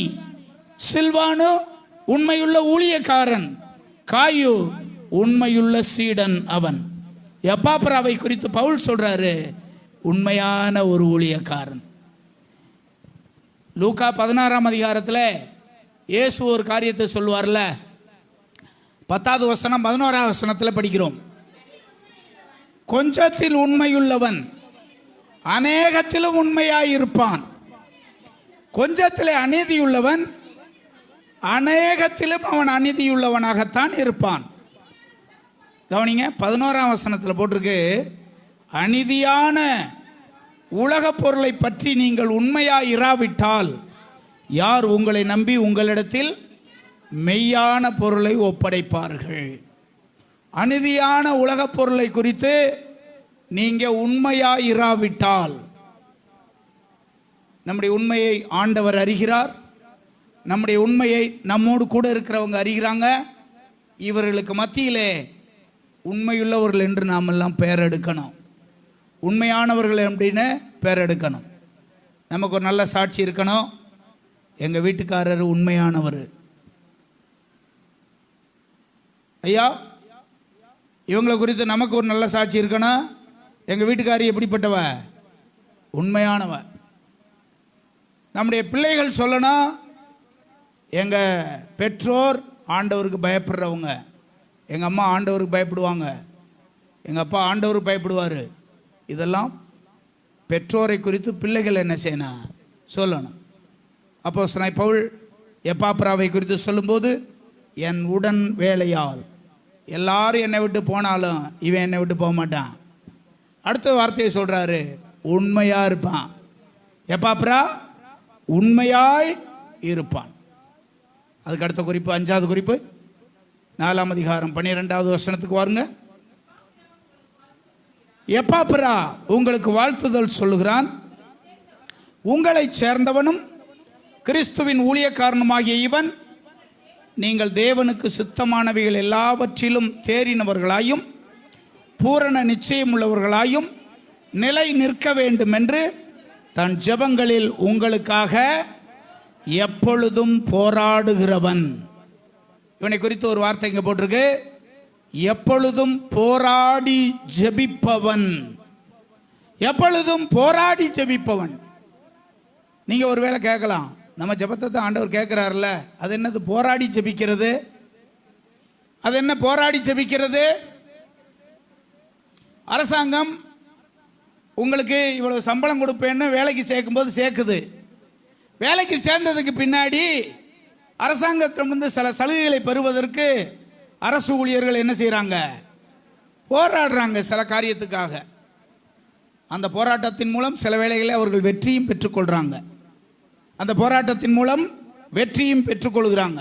சில்வானு உண்மையுள்ள ஊழியக்காரன், காயு உண்மையுள்ள சீடன். அவன் எப்பாப்ராவை குறித்து பவுல் சொல்றாரு, உண்மையான ஒரு ஊழியக்காரன். லூக்கா 16ஆம் அதிகாரத்தில் இயேசு ஒரு காரியத்தை சொல்லுவார்ல, 10வது வசனம் 11ஆம் வசனத்தில் படிக்கிறோம். கொஞ்சத்தில் உண்மையுள்ளவன் அநேகத்திலும் உண்மையாயிருப்பான், கொஞ்சத்திலே அநீதியுள்ளவன் அநேகத்திலும் அவன் அநீதியுள்ளவனாகத்தான் இருப்பான். கவனிங்க, 11ஆம் வசனத்தில் போட்டிருக்கு, அநீதியான உலக பொருளை பற்றி நீங்கள் உண்மையாய் இராவிட்டால் யார் உங்களை நம்பி உங்களிடத்தில் மெய்யான பொருளை ஒப்படைப்பார்கள். அநீதியான உலக பொருளை குறித்து நீங்க உண்மையாய் இராவிட்டால், நம்முடைய உண்மையை ஆண்டவர் அறிகிறார், நம்முடைய உண்மையை நம்மோடு கூட இருக்கிறவங்க அறிகிறாங்க. இவர்களுக்கு மத்தியிலே உண்மையுள்ளவர்கள் என்று நாம் எல்லாம் பெயர் எடுக்கணும், உண்மையானவர்கள் அப்படின்னு பெயர் எடுக்கணும். நமக்கு ஒரு நல்ல சாட்சி இருக்கணும், எங்கள் வீட்டுக்காரர் உண்மையானவர், ஐயா இவங்களை குறித்து நமக்கு ஒரு நல்ல சாட்சி இருக்கணும், எங்கள் வீட்டுக்காரி எப்படிப்பட்டவ, உண்மையானவ. நம்முடைய பிள்ளைகள் சொல்லணும், எங்கள் பெற்றோர் ஆண்டவருக்கு பயப்படுறவங்க, எங்கள் அம்மா ஆண்டவருக்கு பயப்படுவாங்க, எங்கள் அப்பா ஆண்டவருக்கு பயப்படுவார். இதெல்லாம் பெற்றோரை குறித்து பிள்ளைகள் என்ன செய்யணும், சொல்லணும். அப்போஸ்தலனாகிய பவுல் எப்பாப்ராவை குறித்து சொல்லும்போது, என் உடன் வேலையால், எல்லாரும் என்னை விட்டு போனாலும் இவன் என்னை விட்டு போக மாட்டான். அடுத்த வார்த்தையை சொல்றாரு, உண்மையா இருப்பான். எப்பாப்ரா உண்மையாய் இருப்பான். அதுக்கு அடுத்த குறிப்பு 5வது குறிப்பு 4ஆம் அதிகாரம் 12வது வசனத்துக்கு வாருங்க. எப்பாப்ரா உங்களுக்கு வாழ்த்துதல் சொல்லுகிறான், உங்களை சேர்ந்தவனும் கிறிஸ்துவின் ஊழியக்காரனுமாகிய இவன் நீங்கள் தேவனுக்கு சித்தமானவைகள் எல்லாவற்றிலும் தேறினவர்களாயும் பூரண நிச்சயம் உள்ளவர்களாயும் நிலை நிற்க வேண்டும் என்று தன் ஜெபங்களில் உங்களுக்காக எப்பொழுதும் போராடுகிறவன். இவனை குறித்து ஒரு வார்த்தை இங்க போட்டிருக்கு, எப்பொழுதும் போராடி ஜெபிப்பவன். எப்பொழுதும் போராடி ஜெபிப்பவன். நீங்க ஒருவேளை கேட்கலாம், நம்ம ஜெபத்தை தான் ஆண்டவர் கேட்கிறார்ல, அது என்னது போராடி ஜெபிக்கிறது? அது என்ன போராடி ஜெபிக்கிறது? அரசாங்கம் உங்களுக்கு இவ்வளவு சம்பளம் கொடுப்பேன்னு வேலைக்கு சேர்க்கும்போது சேர்க்குது. வேலைக்கு சேர்ந்ததுக்கு பின்னாடி அரசாங்கத்திலிருந்து சில சலுகைகளை பெறுவதற்கு அரசு ஊழியர்கள் என்ன செய்கிறாங்க, போராடுறாங்க சில காரியத்துக்காக. அந்த போராட்டத்தின் மூலம் சில வேளைகளில் அவர்கள் வெற்றியும் பெற்றுக்கொள்கிறாங்க. அந்த போராட்டத்தின் மூலம் வெற்றியும் பெற்றுக்கொள்கிறாங்க.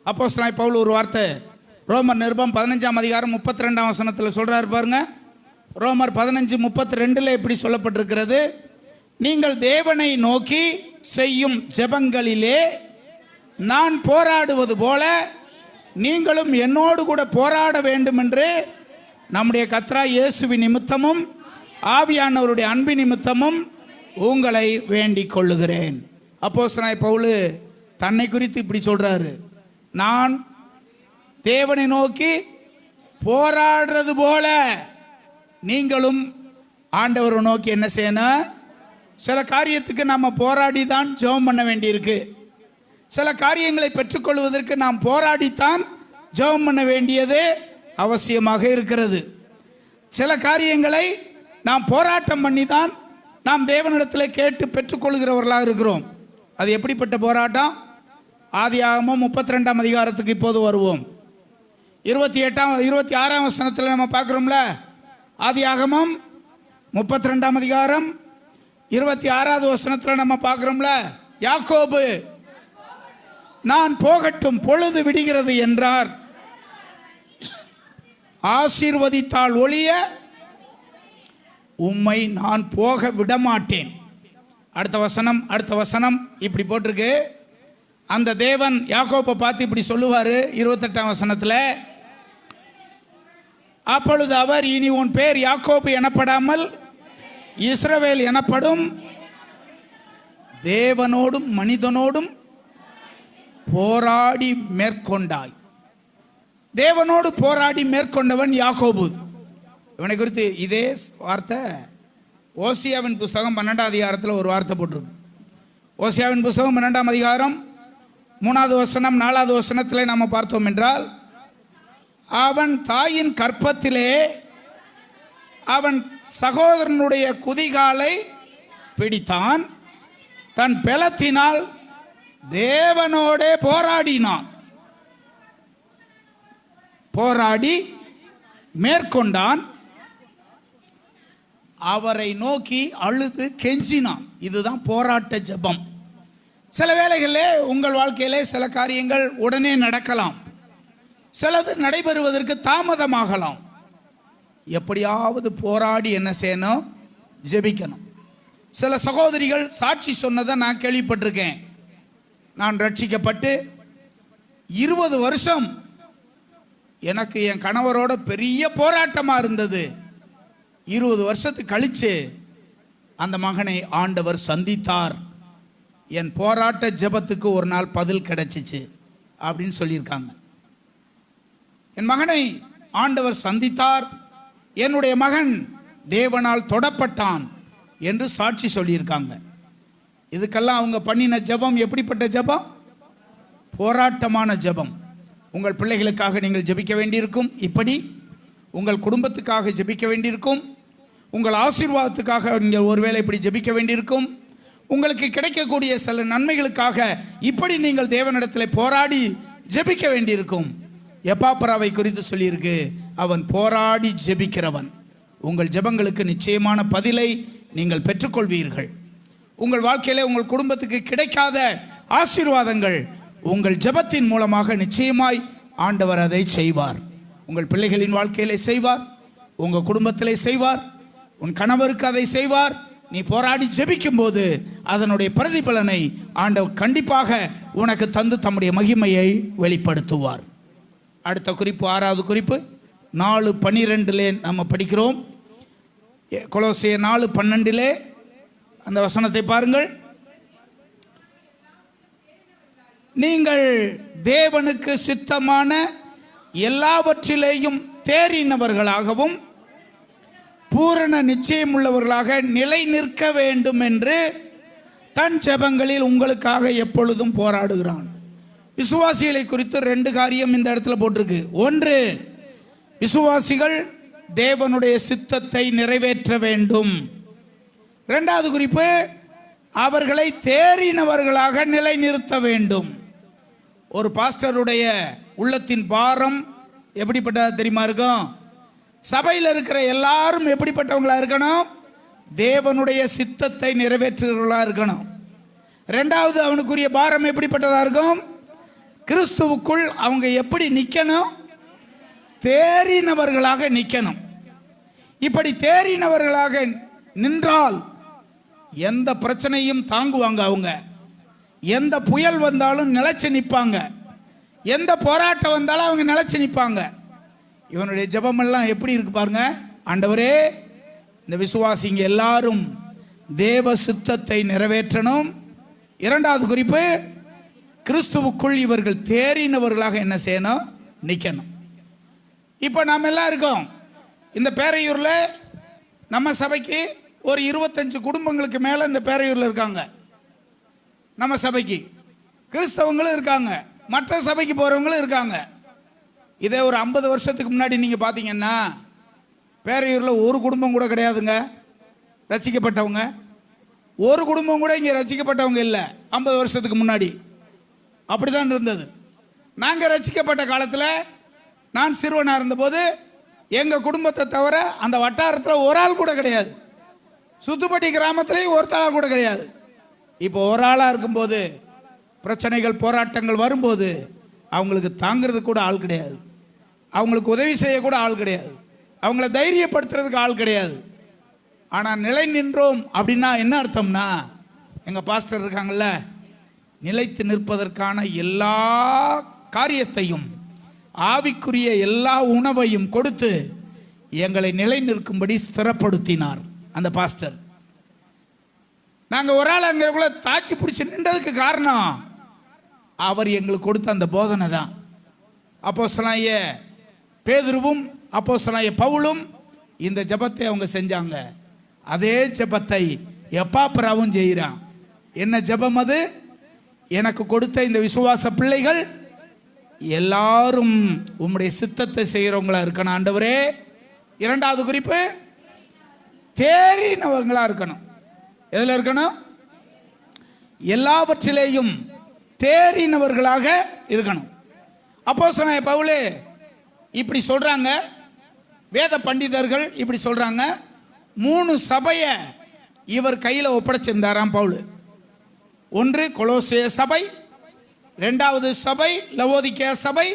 அப்போஸ்தலனாகிய பவுல் ஒரு வார்த்தை ரோமர் நிருபம் 15ஆம் அதிகாரம் 32ஆம் வசனத்தில் சொல்றாரு பாருங்க. ரோமர் 15:32 இப்படி சொல்லப்பட்டிருக்கிறது, நீங்கள் தேவனை நோக்கி செய்யும் ஜெபங்களிலே நான் போராடுவது போல நீங்களும் என்னோடு கூட போராட வேண்டும் என்று நம்முடைய கர்த்தராகிய இயேசுவின் நிமித்தமும் ஆவியானவருடைய அன்பு நிமித்தமும் உங்களை வேண்டிக் கொள்ளுகிறேன். அப்போஸ்தலனாகிய பவுல் தன்னை குறித்து இப்படி சொல்றாரு, நான் தேவனை நோக்கி போராடுறது போல நீங்களும் ஆண்டவரை நோக்கி என்ன செய்யணும்? சில காரியத்துக்கு நம்ம போராடி தான் ஜெபம் பண்ண வேண்டியிருக்கு. சில காரியங்களை பெற்றுக்கொள்வதற்கு நாம் போராடித்தான் ஜெபம் பண்ண வேண்டியது அவசியமாக இருக்கிறது. சில காரியங்களை நாம் போராட்டம் பண்ணி தான் நாம் தேவனிடத்தில் கேட்டு பெற்றுக்கொள்கிறவர்களாக இருக்கிறோம். அது எப்படிப்பட்ட போராட்டம்? ஆதியாகமம் 32ஆம் அதிகாரத்துக்கு இப்போது வருவோம். 26ஆம் வசனத்தில் நம்ம பார்க்குறோம்ல. ஆதியாகமம் 32ஆம் அதிகாரம் 26வது வசனத்தில் நம்ம பார்க்குறோம்ல. யாக்கோபு நான் போகட்டும், பொழுது விடுகிறது என்றார். ஆசீர்வதித்தால் ஒழிய உம்மை நான் போக விடமாட்டேன். அடுத்த வசனம் இப்படி போட்டிருக்கு. அந்த தேவன் யாக்கோபை பார்த்து இப்படி சொல்லுவாரு 28ஆம் வசனத்தில். அப்பொழுது அவர், இனி உன் பேர் யாக்கோபு எனப்படாமல் இஸ்ரவேல் எனப்படும், தேவனோடும் மனிதனோடும் போராடி மேற்கொண்டாய். தேவனோடு போராடி மேற்கொண்டவன் யாக்கோபு. இவனை குறித்து இதே வார்த்தை ஓசியாவின் புஸ்தகம் 12ஆம் அதிகாரத்தில் ஒரு வார்த்தை போட்டிருக்கு. ஓசியாவின் புஸ்தகம் 12ஆம் அதிகாரம் 3வது வசனம் 4வது வசனத்தில் நாம் பார்த்தோம் என்றால், அவன் தாயின் கற்பத்திலே அவன் சகோதரனுடைய குதிகாலை பிடித்தான், தன் பெலத்தினால் தேவனோடே போராடினான். போராடி மேற்கொண்டான். அவரை நோக்கி அழுது கெஞ்சினான். இதுதான் போராட்ட ஜெபம். சில வேளைகளில் உங்கள் வாழ்க்கையிலே சில காரியங்கள் உடனே நடக்கலாம், சிலது நடைபெறுவதற்கு தாமதமாகலாம். எப்படியாவது போராடி என்ன செய்யணும்? ஜெபிக்கணும். சில சகோதரிகள் சாட்சி சொன்னதை நான் கேள்விப்பட்டிருக்கேன். நான் ரட்சிக்கப்பட்டு 20 வருஷம் எனக்கு என் கணவரோட பெரிய போராட்டமாக இருந்தது. 20 வருஷத்துக்கு கழிச்சு அந்த மகனை ஆண்டவர் சந்தித்தார். என் போராட்ட ஜெபத்துக்கு ஒரு நாள் பதில் கிடைச்சிச்சு அப்படின்னு சொல்லியிருக்காங்க. என் மகனை ஆண்டவர் சந்தித்தார், என்னுடைய மகன் தேவனால் தொடப்பட்டான் என்று சாட்சி சொல்லியிருக்காங்க. இதுக்கெல்லாம் அவங்க பண்ணின ஜெபம் எப்படிப்பட்ட ஜெபம்? போராட்டமான ஜெபம். உங்கள் பிள்ளைகளுக்காக நீங்கள் ஜெபிக்க வேண்டியிருக்கும். இப்படி உங்கள் குடும்பத்துக்காக ஜெபிக்க வேண்டியிருக்கும். உங்கள் ஆசீர்வாதத்துக்காக நீங்கள் ஒருவேளை இப்படி ஜெபிக்க வேண்டியிருக்கும். உங்களுக்கு கிடைக்கக்கூடிய சில நன்மைகளுக்காக இப்படி நீங்கள் தேவனிடத்தில் போராடி ஜெபிக்க வேண்டியிருக்கும். எப்பாப்ராவை குறித்து சொல்லியிருக்கு, அவன் போராடி ஜெபிக்கிறவன். உங்கள் ஜெபங்களுக்கு நிச்சயமான பதிலை நீங்கள் பெற்றுக்கொள்வீர்கள். உங்கள் வாழ்க்கையிலே உங்கள் குடும்பத்துக்கு கிடைக்காத ஆசீர்வாதங்கள் உங்கள் ஜெபத்தின் மூலமாக நிச்சயமாய் ஆண்டவர் அதை செய்வார். உங்கள் பிள்ளைகளின் வாழ்க்கையிலே செய்வார், உங்கள் குடும்பத்திலே செய்வார், உன் கணவருக்கு அதை செய்வார். நீ போராடி ஜெபிக்கும் போது அதனுடைய பிரதிபலனை ஆண்டவர் கண்டிப்பாக உனக்கு தந்து தம்முடைய மகிமையை வெளிப்படுத்துவார். அடுத்த குறிப்பு, 6வது குறிப்பு 4:12 நம்ம படிக்கிறோம். கொலோசியர் 4:12 அந்த வசனத்தை பாருங்கள். நீங்கள் தேவனுக்கு சித்தமான எல்லாவற்றிலேயும் தேறினவர்களாகவும் பூரண நிச்சயம் உள்ளவர்களாக நிலை நிற்க வேண்டும் என்று தன் ஜெபங்களில் உங்களுக்காக எப்பொழுதும் போராடுகிறான். விசுவாசிகளை குறித்து 2 காரியம் இந்த இடத்துல போட்டிருக்கு. ஒன்று, விசுவாசிகள் தேவனுடைய சித்தத்தை நிறைவேற்ற வேண்டும். 2வது குறிப்பு, அவர்களை தேறினவர்களாக நிலைநிறுத்த வேண்டும். ஒரு பாஸ்டருடைய உள்ளத்தின் பாரம் எப்படிப்பட்ட தெரியுமா இருக்கும்? சபையில் இருக்கிற எல்லாரும் எப்படிப்பட்டவங்களா இருக்கணும்? தேவனுடைய சித்தத்தை நிறைவேற்றுகிறவர்களா இருக்கணும். 2வது, அவனுக்குரிய பாரம் எப்படிப்பட்டதா இருக்கும்? கிறிஸ்துவுக்குள் அவங்க எப்படி நிற்கணும்? தேறினவர்களாக நிற்கணும். இப்படி தேறினவர்களாக நின்றால் எந்த பிரச்சனையும் தாங்குவாங்க. அவங்க எந்த புயல் வந்தாலும் நிலைச்சு நிற்பாங்க. எந்த போராட்டம் வந்தாலும் அவங்க நிலைச்சு நிற்பாங்க. இவனுடைய ஜெபமெல்லாம் எப்படி இருக்கு பாருங்க. ஆண்டவரே, இந்த விசுவாசிங்க எல்லாரும் தேவ சித்தத்தை நிறைவேற்றணும். 2வது குறிப்பு, கிறிஸ்துவுக்குள் இவர்கள் தேறினவர்களாக என்ன செய்யணும்? நிற்கணும். இப்போ நாம் எல்லாம் இருக்கோம். இந்த பேரையூரில் நம்ம சபைக்கு ஒரு 25 குடும்பங்களுக்கு மேலே இந்த பேரையூரில் இருக்காங்க. நம்ம சபைக்கு கிறிஸ்தவங்களும் இருக்காங்க, மற்ற சபைக்கு போகிறவங்களும் இருக்காங்க. இதே ஒரு 50 வருஷத்துக்கு முன்னாடி நீங்கள் பார்த்தீங்கன்னா பேரையூரில் ஒரு குடும்பம் கூட கிடையாதுங்க ரட்சிக்கப்பட்டவங்க. ஒரு குடும்பம் கூட இங்கே ரட்சிக்கப்பட்டவங்க இல்லை. 50 வருஷத்துக்கு முன்னாடி அப்படி தான் இருந்தது. நாங்கள் ரட்சிக்கப்பட்ட காலத்தில், நான் சிறுவனாக இருந்தபோது எங்கள் குடும்பத்தை தவிர அந்த வட்டாரத்தில் ஒரு ஆள் கூட கிடையாது. சுத்துப்பட்டி கிராமத்திலேயும் ஒருத்தராக கூட கிடையாது. இப்போ ஒரு ஆளாக இருக்கும்போது பிரச்சனைகள் போராட்டங்கள் வரும்போது அவங்களுக்கு தாங்கிறது கூட ஆள் கிடையாது, அவங்களுக்கு உதவி செய்ய கூட ஆள் கிடையாது, அவங்கள தைரியப்படுத்துறதுக்கு ஆள் கிடையாது. ஆனால் நிலை நின்றோம் அப்படின்னா என்ன அர்த்தம்னா, எங்கள் பாஸ்டர் இருக்காங்கல்ல, நிலைத்து நிற்பதற்கான எல்லா காரியத்தையும் ஆவிக்குரிய எல்லா உணவையும் கொடுத்து எங்களை நிலை நிற்கும்படி ஸ்திரப்படுத்தினார் அந்த பாஸ்டர். நாங்கள் ஒரு ஆள் அங்கே தாக்கி பிடிச்சி நின்றதுக்கு காரணம் அவர் எங்களுக்கு கொடுத்த அந்த போதனை தான். அப்போஸ்தலனாகிய பேதுருவும் அப்போஸ்தலனாகிய பவுலும் இந்த ஜெபத்தை அவங்க செஞ்சாங்க. அதே ஜெபத்தை எப்பாப்ராவும் செய்கிறான். என்ன ஜெபம் அது? எனக்கு கொடுத்த இந்த விசுவாச பிள்ளைகள் எல்லாரும் உம்முடைய சித்தத்தை செய்கிறவங்களா இருக்கணும் ஆண்டவரே. இரண்டாவது குறிப்பு, தேறினவங்களா இருக்கணும். எதில் இருக்கணும்? எல்லாவற்றிலேயும் தேறினவர்களாக இருக்கணும். அப்போஸ்தலனாகிய பவுல் இப்படி சொல்றாங்க, வேத பண்டிதர்கள் இப்படி சொல்றாங்க. 3 சபையை இவர் கையில் ஒப்படைச்சிருந்தாராம் பவுல். ஒன்று கொலோசே சபை, இரண்டாவது சபை லவோதிக்கேயா சபை,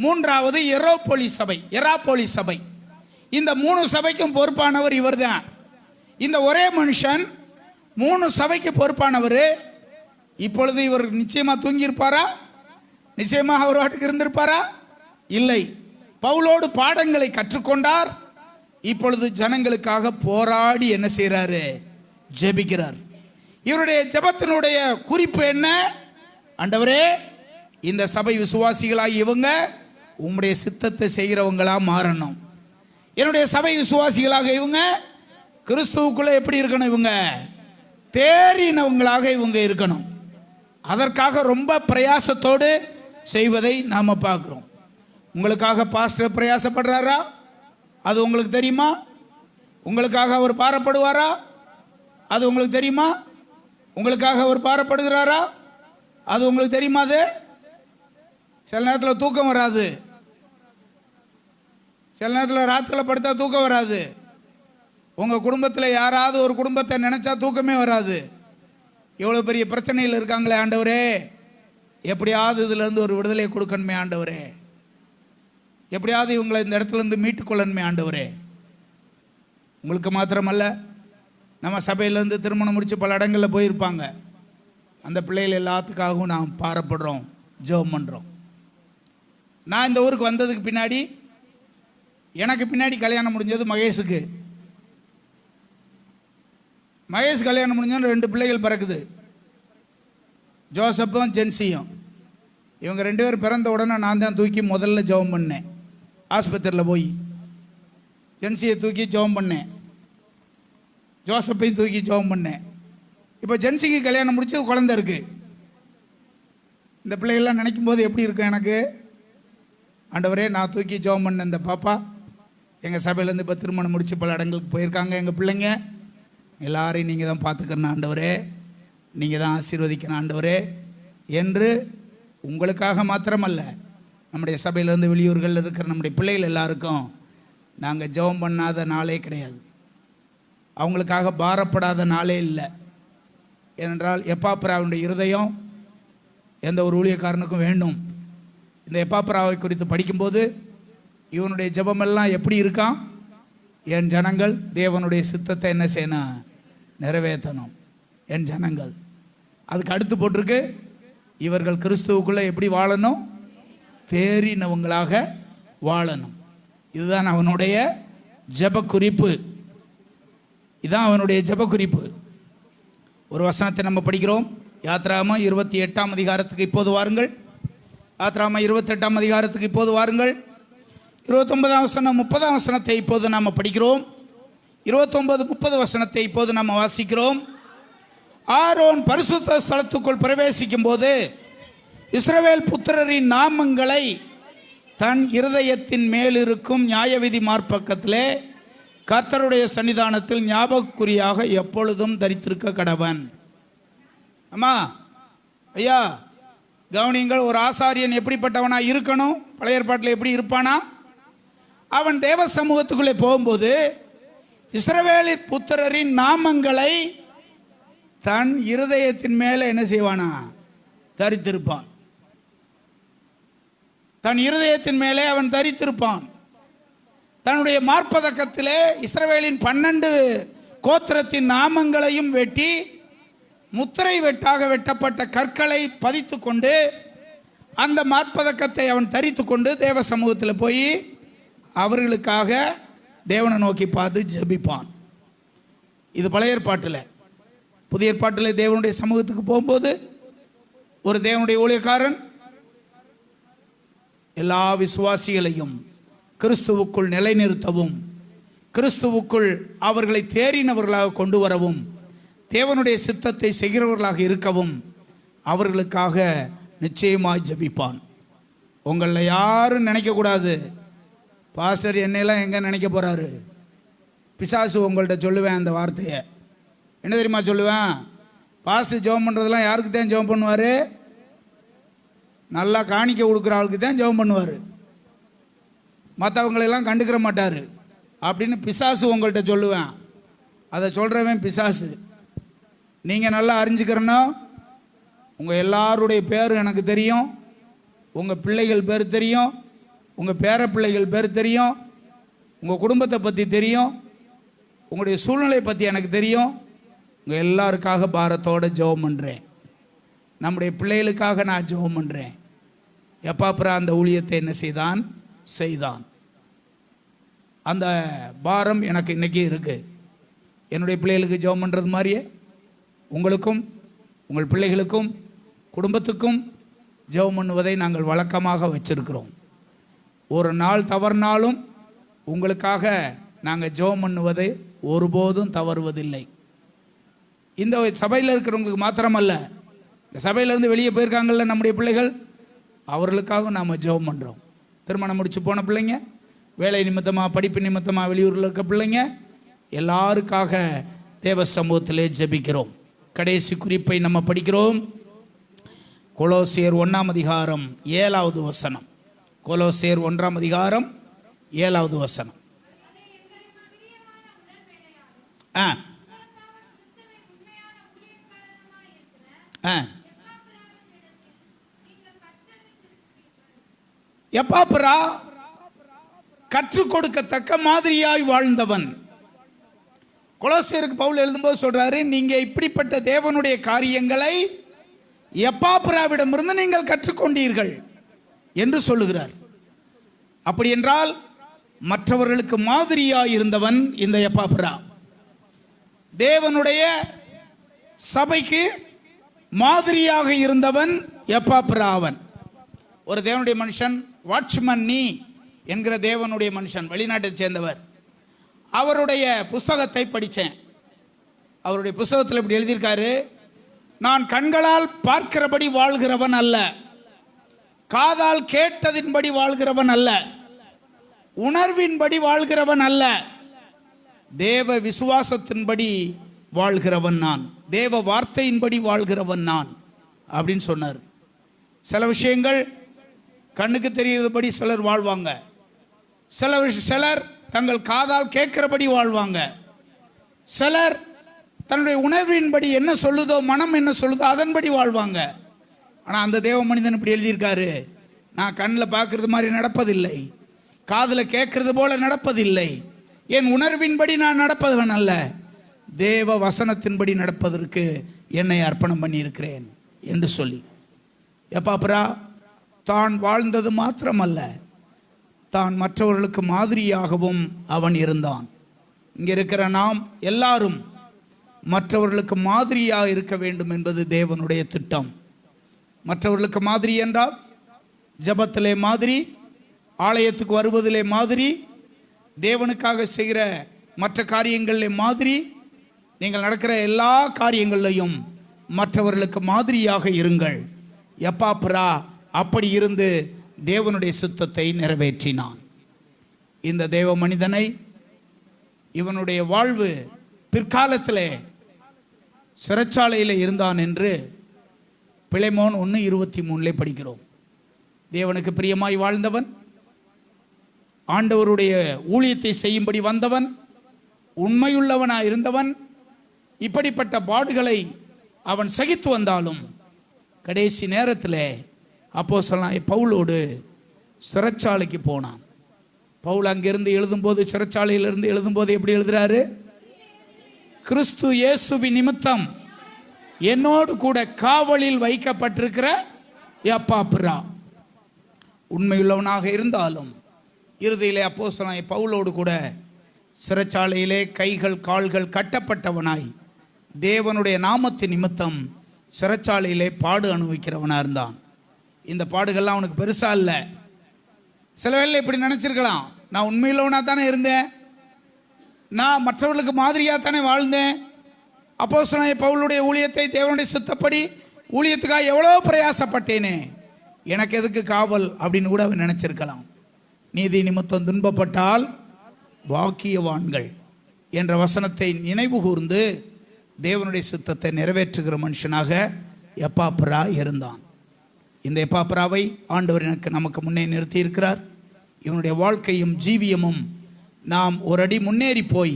மூன்றாவது எராப்போலி சபை. இந்த 3 சபைக்கும் பொறுப்பானவர் இவர் தான். இந்த ஒரே மனுஷன் 3 சபைக்கு பொறுப்பானவர். இப்பொழுது இவர் நிச்சயமா தூங்கியிருப்பாரா? நிச்சயமாக அவர் வாட்டுக்கு இருந்திருப்பாரா? இல்லை. பவுலோடு பாடங்களை கற்றுக்கொண்டார். இப்பொழுது ஜனங்களுக்காக போராடி என்ன செய்கிறாரு? ஜெபிக்கிறார். இவருடைய ஜெபத்தினுடைய குறிப்பு என்ன? ஆண்டவரே, இந்த சபை விசுவாசிகளாகி இவங்க உம்முடைய சித்தத்தை செய்கிறவங்களா மாறணும். என்னுடைய சபை விசுவாசிகளாக இவங்க கிறிஸ்துவுக்குள்ள எப்படி இருக்கணும்? இவங்க தேறினவங்களாக இவங்க இருக்கணும். அதற்காக ரொம்ப பிரயாசத்தோடு செய்வதை நாம் பார்க்குறோம். உங்களுக்காக பாஸ்டர் பிரயாசப்படுறாரா? அது உங்களுக்கு தெரியுமா? உங்களுக்காக அவர் பாரப்படுவாரா? அது உங்களுக்கு தெரியுமா? உங்களுக்காக அவர் பாரப்படுகிறாரா? அது உங்களுக்கு தெரியுமா? அது சில நேரத்தில் தூக்கம் வராது, சில நேரத்தில் ராத்திரியில் படுத்தா தூக்கம் வராது. உங்கள் குடும்பத்தில் யாராவது ஒரு குடும்பத்தை நினச்சா தூக்கமே வராது. எவ்வளோ பெரிய பிரச்சனையில் இருக்காங்களே ஆண்டவரே, எப்படியாவது இதுலேருந்து ஒரு விடுதலையை கொடுக்கணுமே ஆண்டவரே, எப்படியாவது இவங்களை இந்த இடத்துலேருந்து மீட்டுக்கொள்ளணுமே ஆண்டவரே. உங்களுக்கு மாத்திரமல்ல, நம்ம சபையிலேருந்து திருமணம் முடித்து பல இடங்களில் போயிருப்பாங்க. அந்த பிள்ளைகள் எல்லாத்துக்காகவும் நாம் பாரப்படுறோம், ஜெபம் பண்ணுறோம். நான் இந்த ஊருக்கு வந்ததுக்கு பின்னாடி, எனக்கு பின்னாடி கல்யாணம் முடிஞ்சது மகேஷுக்கு. மகேஷ் கல்யாணம் முடிஞ்சோன்னு 2 பிள்ளைகள் பிறக்குது, ஜோசப்பும் ஜென்சியும். இவங்க 2 பேர் பிறந்த உடனே நான் தான் தூக்கி முதல்ல ஜெபம் பண்ணேன். ஆஸ்பத்திரியில் போய் ஜென்சியை தூக்கி ஜெபம் பண்ணேன், ஜோசப்பையும் தூக்கி ஜெபம் பண்ணேன். இப்போ ஜென்சிக்கு கல்யாணம் முடிச்சு குழந்தை இருக்கு. இந்த பிள்ளைகள்லாம் நினைக்கும் போது எப்படி இருக்கும் எனக்கு? ஆண்டவரே, நான் தூக்கி ஜெபம் பண்ண இந்த பாப்பா எங்கள் சபையிலேருந்து இப்போ திருமணம் முடிச்சு பல இடங்களுக்கு போயிருக்காங்க. எங்கள் பிள்ளைங்க எல்லாரையும் நீங்கள் தான் பார்த்துக்கணும் ஆண்டவரே, நீங்கள் தான் ஆசீர்வதிக்கணும் ஆண்டவரே என்று உங்களுக்காக மாத்திரமல்ல, நம்முடைய சபையிலேருந்து வெளியூர்களில் இருக்கிற நம்முடைய பிள்ளைகள் எல்லாருக்கும் நாங்கள் ஜெபம் பண்ணாத நாளே கிடையாது, அவங்களுக்காக பாரப்படாத நாளே இல்லை. ஏனென்றால் எப்பாப்ராவுடைய இருதயம் எந்த ஒரு ஊழியக்காரனுக்கும் வேண்டும். இந்த எப்பாப்ராவை குறித்து படிக்கும்போது இவனுடைய ஜெபமெல்லாம் எப்படி இருக்கான்? என் ஜனங்கள் தேவனுடைய சித்தத்தை என்ன செய்யணும்? நிறைவேற்றணும். என் ஜனங்கள். அதுக்கு அடுத்து போட்டிருக்கு, இவர்கள் கிறிஸ்துவுக்குள்ளே எப்படி வாழணும்? தேறினவங்களாக வாழணும். இதுதான் அவனுடைய ஜெப குறிப்பு. இதுதான் அவனுடைய ஜெப குறிப்பு. ஒரு வசனத்தை நம்ம படிக்கிறோம். யாத்ராகமம் 28ஆம் அதிகாரத்துக்கு இப்போது வாருங்கள். ஆத்ராம 28ஆம் அதிகாரத்துக்கு இப்போது வாருங்கள். 29ஆம் வசனம் 30ஆம் வசனத்தை இப்போது நாம் படிக்கிறோம். 29, 30 வசனத்தை இப்போது நாம் வாசிக்கிறோம். ஆரோன் பரிசுத்த ஸ்தலத்துக்குள் பிரவேசிக்கும் போது இஸ்ரவேல் புத்திரரின் நாமங்களை தன் இருதயத்தின் மேலிருக்கும் நியாயவிதி மார்பக்கத்திலே கர்த்தருடைய சன்னிதானத்தில் ஞாபகக்குறியாக எப்பொழுதும் தரித்திருக்க கடவன். அம்மா ஐயா கவனிங்கள், ஒரு ஆசாரியன் எப்படிப்பட்டவனா இருக்கணும்? பழைய ஏற்பாட்டில் எப்படி இருப்பானா? அவன் தேவ சமூகத்துக்குள்ளே போகும்போது இஸ்ரவேலின் புத்திரரின் நாமங்களை தன் இருதயத்தின் மேலே என்ன செய்வானா? தரித்திருப்பான். தன் இருதயத்தின் மேலே அவன் தரித்திருப்பான். தன்னுடைய மார்பதக்கத்திலே இஸ்ரவேலின் 12 கோத்திரத்தின் நாமங்களையும் வெட்டி முத்திரை வெட்டாக வெட்டப்பட்ட கற்களை பதித்து கொண்டு அந்த மார்பதக்கத்தை அவன் தரித்து கொண்டு தேவ சமூகத்தில் போய் அவர்களுக்காக தேவனை நோக்கி பார்த்து ஜெபிப்பான். இது பழைய ஏற்பாட்டில். புதிய ஏற்பாட்டில் தேவனுடைய சமூகத்துக்கு போகும்போது ஒரு தேவனுடைய ஊழியக்காரன் எல்லா விசுவாசிகளையும் கிறிஸ்துவுக்குள் நிலைநிறுத்தவும், கிறிஸ்துவுக்குள் அவர்களை தேறினவர்களாக கொண்டு வரவும், தேவனுடைய சித்தத்தை செய்கிறவர்களாக இருக்கவும் அவர்களுக்காக நிச்சயமாய் ஜெபிப்பான். உங்களில் யாரும் நினைக்கக்கூடாது, பாஸ்டர் என்னையெல்லாம் எங்கே நினைக்க போகிறாரு. பிசாசு உங்கள்கிட்ட சொல்லுவேன் அந்த வார்த்தையை. என்ன தெரியுமா சொல்லுவேன்? பாஸ்டர் ஜெபம் பண்ணுறதெல்லாம் யாருக்கு தான் ஜெபம் பண்ணுவார்? நல்லா காணிக்க கொடுக்குற ஆளுக்கு தான் ஜெபம் பண்ணுவார், மற்றவங்களெல்லாம் கண்டுக்கிற மாட்டார் அப்படின்னு பிசாசு உங்கள்கிட்ட சொல்லுவேன். அதை சொல்கிறவன் பிசாசு. நீங்கள் நல்லா அறிஞ்சுக்கிறனோ, உங்கள் எல்லாருடைய பேர் எனக்கு தெரியும், உங்கள் பிள்ளைகள் பேர் தெரியும், உங்கள் பேர பிள்ளைகள் பேர் தெரியும், உங்கள் குடும்பத்தை பற்றி தெரியும், உங்களுடைய சூழ்நிலை பற்றி எனக்கு தெரியும். உங்கள் எல்லாருக்காக பாரத்தோடு ஜெபம் பண்ணுறேன். நம்முடைய பிள்ளைகளுக்காக நான் ஜெபம் பண்ணுறேன். எப்பாப்புறா அந்த ஊழியத்தை என்ன செய்தான். அந்த பாரம் எனக்கு இன்றைக்கி இருக்குது. என்னுடைய பிள்ளைகளுக்கு ஜெபம் பண்ணுறது மாதிரியே உங்களுக்கும் உங்கள் பிள்ளைகளுக்கும் குடும்பத்துக்கும் ஜெபம் பண்ணுவதை நாங்கள் வழக்கமாக வச்சிருக்கிறோம். ஒரு நாள் தவறினாலும் உங்களுக்காக நாங்கள் ஜெபம் பண்ணுவதை ஒருபோதும் தவறுவதில்லை. இந்த சபையில் இருக்கிறவங்களுக்கு மாத்திரமல்ல, இந்த சபையிலேருந்து வெளியே போயிருக்காங்கள்ல நம்முடைய பிள்ளைகள், அவர்களுக்காக நாம் ஜெபம் பண்ணுறோம். திருமணம் முடிச்சு போன பிள்ளைங்க, வேலை நிமித்தமாக படிப்பு நிமித்தமாக வெளியூரில் இருக்க பிள்ளைங்க, எல்லாருக்காக தேவ சமூகத்திலே ஜெபிக்கிறோம். கடைசி குறிப்பை நம்ம படிக்கிறோம். கொலோசியர் 1ஆம் அதிகாரம் 7வது வசனம். கொலோசியர் 1ஆம் அதிகாரம் 7வது வசனம். எப்பாப்புரா கற்றுக் கொடுக்கத்தக்க மாதிரியாய் வாழ்ந்தவன். கொலோசியருக்கு பவுல் எழுதும்போது சொல்றாரு, நீங்க இப்படிப்பட்ட தேவனுடைய காரியங்களை எப்பாப்புராவிடமிருந்து நீங்கள் கற்றுக்கொண்டீர்கள் என்று சொல்லுகிறார். அப்படி என்றால் மற்றவர்களுக்கு மாதிரியாய் இருந்தவன் இந்த எப்பாப்புரா. தேவனுடைய சபைக்கு மாதிரியாக இருந்தவன் எப்பாப்புரா. அவன் ஒரு தேவனுடைய மனுஷன், வாட்ச்மன் நீ என்கிற தேவனுடைய மனுஷன், வெளிநாட்டை சேர்ந்தவர். அவருடைய புஸ்தகத்தை படித்தேன். அவருடைய புஸ்தகத்தில் இப்படி எழுதியிருக்காரு, நான் கண்களால் பார்க்கிறபடி வாழ்கிறவன் அல்ல, காதால் கேட்டதின்படி வாழ்கிறவன் அல்ல, உணர்வின்படி வாழ்கிறவன் அல்ல, தேவ விசுவாசத்தின்படி வாழ்கிறவன் நான், தேவ வார்த்தையின்படி வாழ்கிறவன் நான் அப்படின்னு சொன்னார். சில விஷயங்கள் கண்ணுக்கு தெரிகிறபடி சிலர் வாழ்வாங்க, சிலர் தங்கள் காதால் கேட்கிறபடி வாழ்வாங்க, சிலர் தன்னுடைய உணர்வின்படி என்ன சொல்லுதோ, மனம் என்ன சொல்லுதோ அதன்படி வாழ்வாங்க. ஆனால் அந்த தேவ மனிதன் இப்படி எழுதியிருக்காரு, நான் கண்ணில் பார்க்கறது மாதிரி நடப்பதில்லை, காதில் கேட்கறது போல நடப்பதில்லை, என் உணர்வின்படி நான் நடப்பவன் அல்ல, தேவ வசனத்தின்படி நடப்பதற்கு என்னை அர்ப்பணம் பண்ணியிருக்கிறேன் என்று சொல்லி. எப்பாப்புரா தான் வாழ்ந்தது மாத்திரமல்ல, தான் மற்றவர்களுக்கு மாதிரியாகவும் அவன் இருந்தான். இங்கே இருக்கிற நாம் எல்லாரும் மற்றவர்களுக்கு மாதிரியாக இருக்க வேண்டும் என்பது தேவனுடைய திட்டம். மற்றவர்களுக்கு மாதிரி என்றால் ஜபத்திலே மாதிரி, ஆலயத்துக்கு வருவதிலே மாதிரி, தேவனுக்காக செய்கிற மற்ற காரியங்களிலே மாதிரி, நீங்கள் நடக்கிற எல்லா காரியங்களிலையும் மற்றவர்களுக்கு மாதிரியாக இருங்கள். எப்பாப்ரா அப்படி இருந்து தேவனுடைய சித்தத்தை நிறைவேற்றினான். இந்த தேவ மனிதனை, இவனுடைய வாழ்வு பிற்காலத்திலே சிறைச்சாலையில் இருந்தான் என்று பிழைமோன் 1:23 படிக்கிறோம். தேவனுக்கு பிரியமாய் வாழ்ந்தவன், ஆண்டவருடைய ஊழியத்தை செய்யும்படி வந்தவன், உண்மையுள்ளவனாய் இருந்தவன். இப்படிப்பட்ட பாடுகளை அவன் சகித்து வந்தாலும் கடைசி நேரத்தில் அப்போஸ்தலனாகிய பவுலோடு சிறைச்சாலைக்கு போனான். பவுல் அங்கிருந்து எழுதும்போது, சிறைச்சாலையிலிருந்து எழுதும்போது எப்படி எழுதுறாரு? கிறிஸ்து இயேசுவின் நிமித்தம் என்னோடு கூட காவலில் வைக்கப்பட்டிருக்கிற எப்பாப்ரா. உண்மையுள்ளவனாக இருந்தாலும் இறுதியிலே அப்போஸ்தலனாகிய பவுலோடு கூட சிறைச்சாலையிலே கைகள் கால்கள் கட்டப்பட்டவனாய் தேவனுடைய நாமத்தின் நிமித்தம் சிறைச்சாலையிலே பாடு அனுபவிக்கிறவனாக இருந்தான். இந்த பாடுகள்லாம் அவனுக்கு பெருசா இல்லை. சில வேளை இப்படி நினைச்சிருக்கலாம், நான் உண்மையுள்ளவனா தானே இருந்தேன், நான் மற்றவர்களுக்கு மாதிரியாக தானே வாழ்ந்தேன், அப்போஸ்தலனாகிய பவுலுடைய ஊழியத்தை தேவனுடைய சித்தப்படி ஊழியத்துக்காக எவ்வளோ பிரயாசப்பட்டேனே, எனக்கு எதுக்கு காவல் அப்படின்னு கூட அவன் நினைச்சிருக்கலாம். நீதி நிமித்தம் துன்பப்பட்டால் பாக்கியவான்கள் என்ற வசனத்தை நினைவு கூர்ந்து தேவனுடைய சித்தத்தை நிறைவேற்றுகிற மனுஷனாக எப்பாப்ரா இருந்தான். இந்த எப்பாப்ராவை ஆண்டவர் நமக்கு முன்னே நிறுத்தி இருக்கிறார். இவனுடைய வாழ்க்கையும் ஜீவியமும் நாம் ஒரு அடி முன்னேறி போய்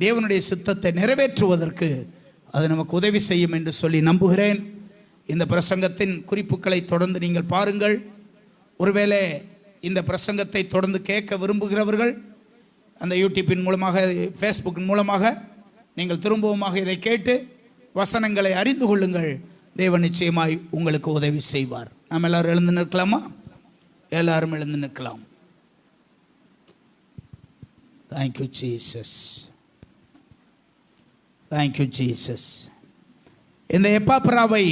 தேவனுடைய சித்தத்தை நிறைவேற்றுவதற்கு அது நமக்கு உதவி செய்யும் என்று சொல்லி நம்புகிறேன். இந்த பிரசங்கத்தின் குறிப்புகளை தொடர்ந்து நீங்கள் பாருங்கள். ஒருவேளை இந்த பிரசங்கத்தை தொடர்ந்து கேட்க விரும்புகிறவர்கள் அந்த யூடியூப்பின் மூலமாக, ஃபேஸ்புக்கின் மூலமாக நீங்கள் திரும்பவுமாக இதை கேட்டு வசனங்களை அறிந்து கொள்ளுங்கள். தேவன் நிச்சயமாய் உங்களுக்கு உதவி செய்வார். நாம் எல்லாரும் எழுந்து நிற்கலாமா? எல்லாரும் எழுந்து நிற்கலாம். Thank you Jesus, thank you Jesus. இந்த எப்பாப்ராவை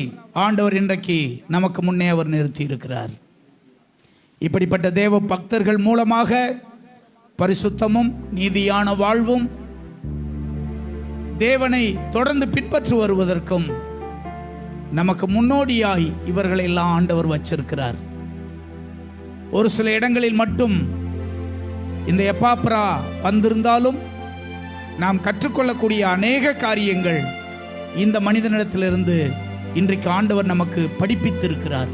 ஆண்டவர் இன்றைக்கு நமக்கு முன்னே அவர் நிறுத்தி இருக்கிறார். இப்படிப்பட்ட தேவ பக்தர்கள் மூலமாக பரிசுத்தமும் நீதியான வாழ்வும் தேவனை தொடர்ந்து பின்பற்றி வருவதற்கும் நமக்கு முன்னோடியாய் இவர்களை எல்லாம் ஆண்டவர் வச்சிருக்கிறார். ஒரு சில இடங்களில் மட்டும் இந்த எப்பாப்ரா வந்திருந்தாலும் நாம் கற்றுக்கொள்ளக்கூடிய அநேக காரியங்கள் இந்த மனிதனிடத்திலிருந்து இன்றைக்கு ஆண்டவர் நமக்கு படிப்பித்திருக்கிறார்.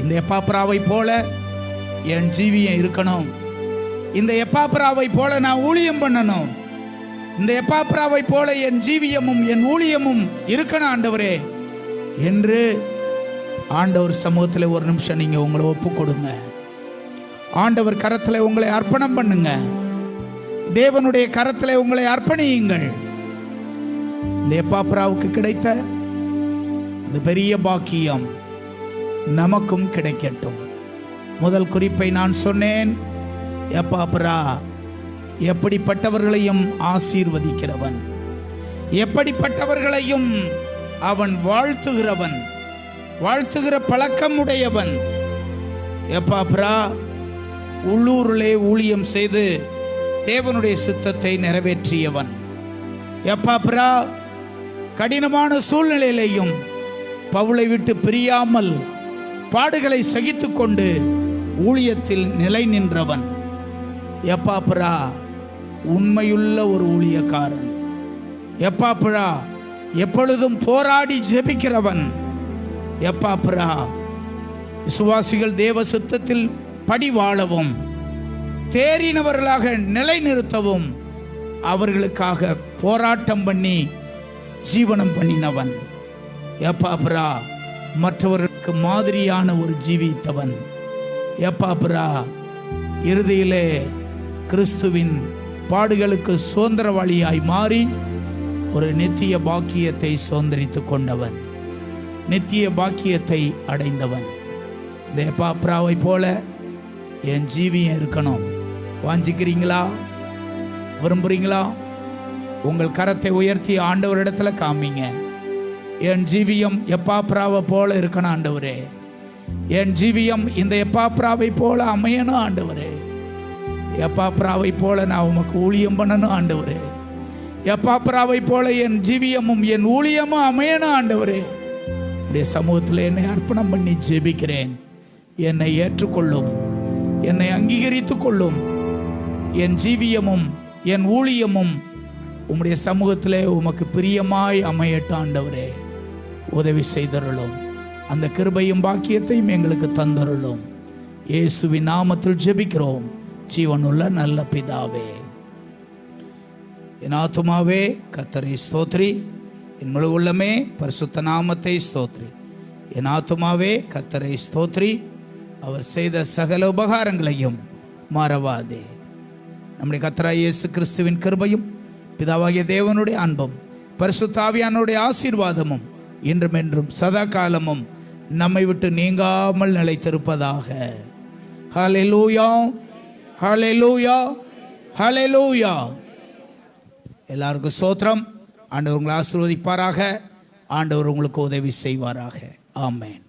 இந்த எப்பாப்ராவை போல என் ஜீவியம் இருக்கணும், இந்த எப்பாப்ராவை போல நான் ஊழியம் பண்ணணும், இந்த எப்பாப்ராவை போல என் ஜீவியமும் என் ஊழியமும் இருக்கணும் ஆண்டவரே என்று ஆண்டவர் சமூகத்தில் ஒரு நிமிஷம் நீங்க உங்களை ஒப்பு கொடுங்க. ஆண்டவர் கரத்தில் உங்களை அர்ப்பணம் பண்ணுங்க. தேவனுடைய கரத்தில் உங்களை அர்ப்பணியுங்கள். இந்த எப்பாப்ராவுக்கு கிடைத்த அந்த பெரிய பாக்கியம் நமக்கும் கிடைக்கட்டும். முதல் குறிப்பை நான் சொன்னேன். எப்பாப்ரா எப்படிப்பட்டவர்களையும் ஆசீர்வதிக்கிறவன், எப்படிப்பட்டவர்களையும் அவன் வாழ்த்துகிறவன், வாழ்த்துகிற பழக்கம் உடையவன். எப்பாப்ரா உள்ளூரிலே ஊழியம் செய்து தேவனுடைய சித்தத்தை நிறைவேற்றியவன். எப்பாப்ரா கடினமான சூழ்நிலையிலையும் பவுலை விட்டு பிரியாமல் பாடுகளை சகித்துக் கொண்டு ஊழியத்தில் நிலை நின்றவன். எப்பாப்ரா உண்மையுள்ள ஒரு ஊழியக்காரன். எப்பாப்ரா எப்பொழுதும் போராடி ஜெபிக்கிறவன். எப்பாப்ரா விசுவாசிகள் தேவ சித்தத்தில் படி வாழவும் தேறினவர்களாக நிலை நிறுத்தவும் அவர்களுக்காக போராட்டம் பண்ணி ஜீவனம் பண்ணினவன். எப்பாப்ரா மற்றவர்களுக்கு மாதிரியான ஒரு ஜீவித்தவன். எப்பாப்ரா இறுதியிலே கிறிஸ்துவின் பாடுகளுக்கு சுதந்திரவாளியாய் மாறி ஒரு நித்திய பாக்கியத்தை சுதந்திரித்துக் கொண்டவன், நித்திய பாக்கியத்தை அடைந்தவன். இந்த எப்பாப்ராவை போல என் ஜீவியம் இருக்கணும். வாஞ்சிக்கிறீங்களா? விரும்புறீங்களா? உங்கள் கரத்தை உயர்த்தி ஆண்டவரிடத்துல காமிங்க. என் ஜீவியம் எப்பாப்ராவை போல இருக்கணும் ஆண்டவரே. என் ஜீவியம் இந்த எப்பாப்ராவை போல அமையணும் ஆண்டவரே. எப்பாப்ராவை போல நான் உமக்கு ஊழியம் பண்ணணும் ஆண்டவரே. எப்பாப்ராவை போல என் ஜீவியமும் என் ஊழியமும் அமையணும் ஆண்டவரே. உடைய சமூகத்தில் என்னை அர்ப்பணம் பண்ணி ஜெபிக்கிறேன். என்னை ஏற்றுக்கொள்ளும், என்னை அங்கீகரித்துக் கொள்ளும். என் ஜீவியமும் என் ஊழியமும் உம்முடைய சமூகத்திலே உமக்கு பிரியமாய் அமையட்டும் ஆண்டவரே. உதவி செய்தருளும். அந்த கிருபையும் பாக்கியத்தையும் எங்களுக்கு தந்தருளும். இயேசுவின் நாமத்தில் ஜெபிக்கிறோம் ஜீவனுள்ள நல்ல பிதாவே. என் ஆத்துமாவே கர்த்தரை ஸ்தோத்ரி, என் முழு உள்ளமே பரிசுத்த நாமத்தை ஸ்தோத்ரி. என் ஆத்துமாவே கர்த்தரை ஸ்தோத்ரி, அவர் செய்த சகல உபகாரங்களையும் மறவாதே. நம்முடைய கர்த்தராகிய இயேசு கிறிஸ்துவின் கிருபையும் பிதாவாகிய தேவனுடைய அன்பும் பரிசுத்த ஆவியானவருடைய ஆசீர்வாதமும் இன்றும் என்றும் சதா காலமும் நம்மை விட்டு நீங்காமல் நிலைத்திருப்பதாக. ஹல்லேலூயா, ஹல்லேலூயா, ஹல்லேலூயா. எல்லாருக்கும் ஸ்தோத்திரம். ஆண்டவர் உங்களை ஆசீர்வதிப்பாராக. ஆண்டவர் உங்களுக்கு உதவி செய்வாராக. ஆமென்.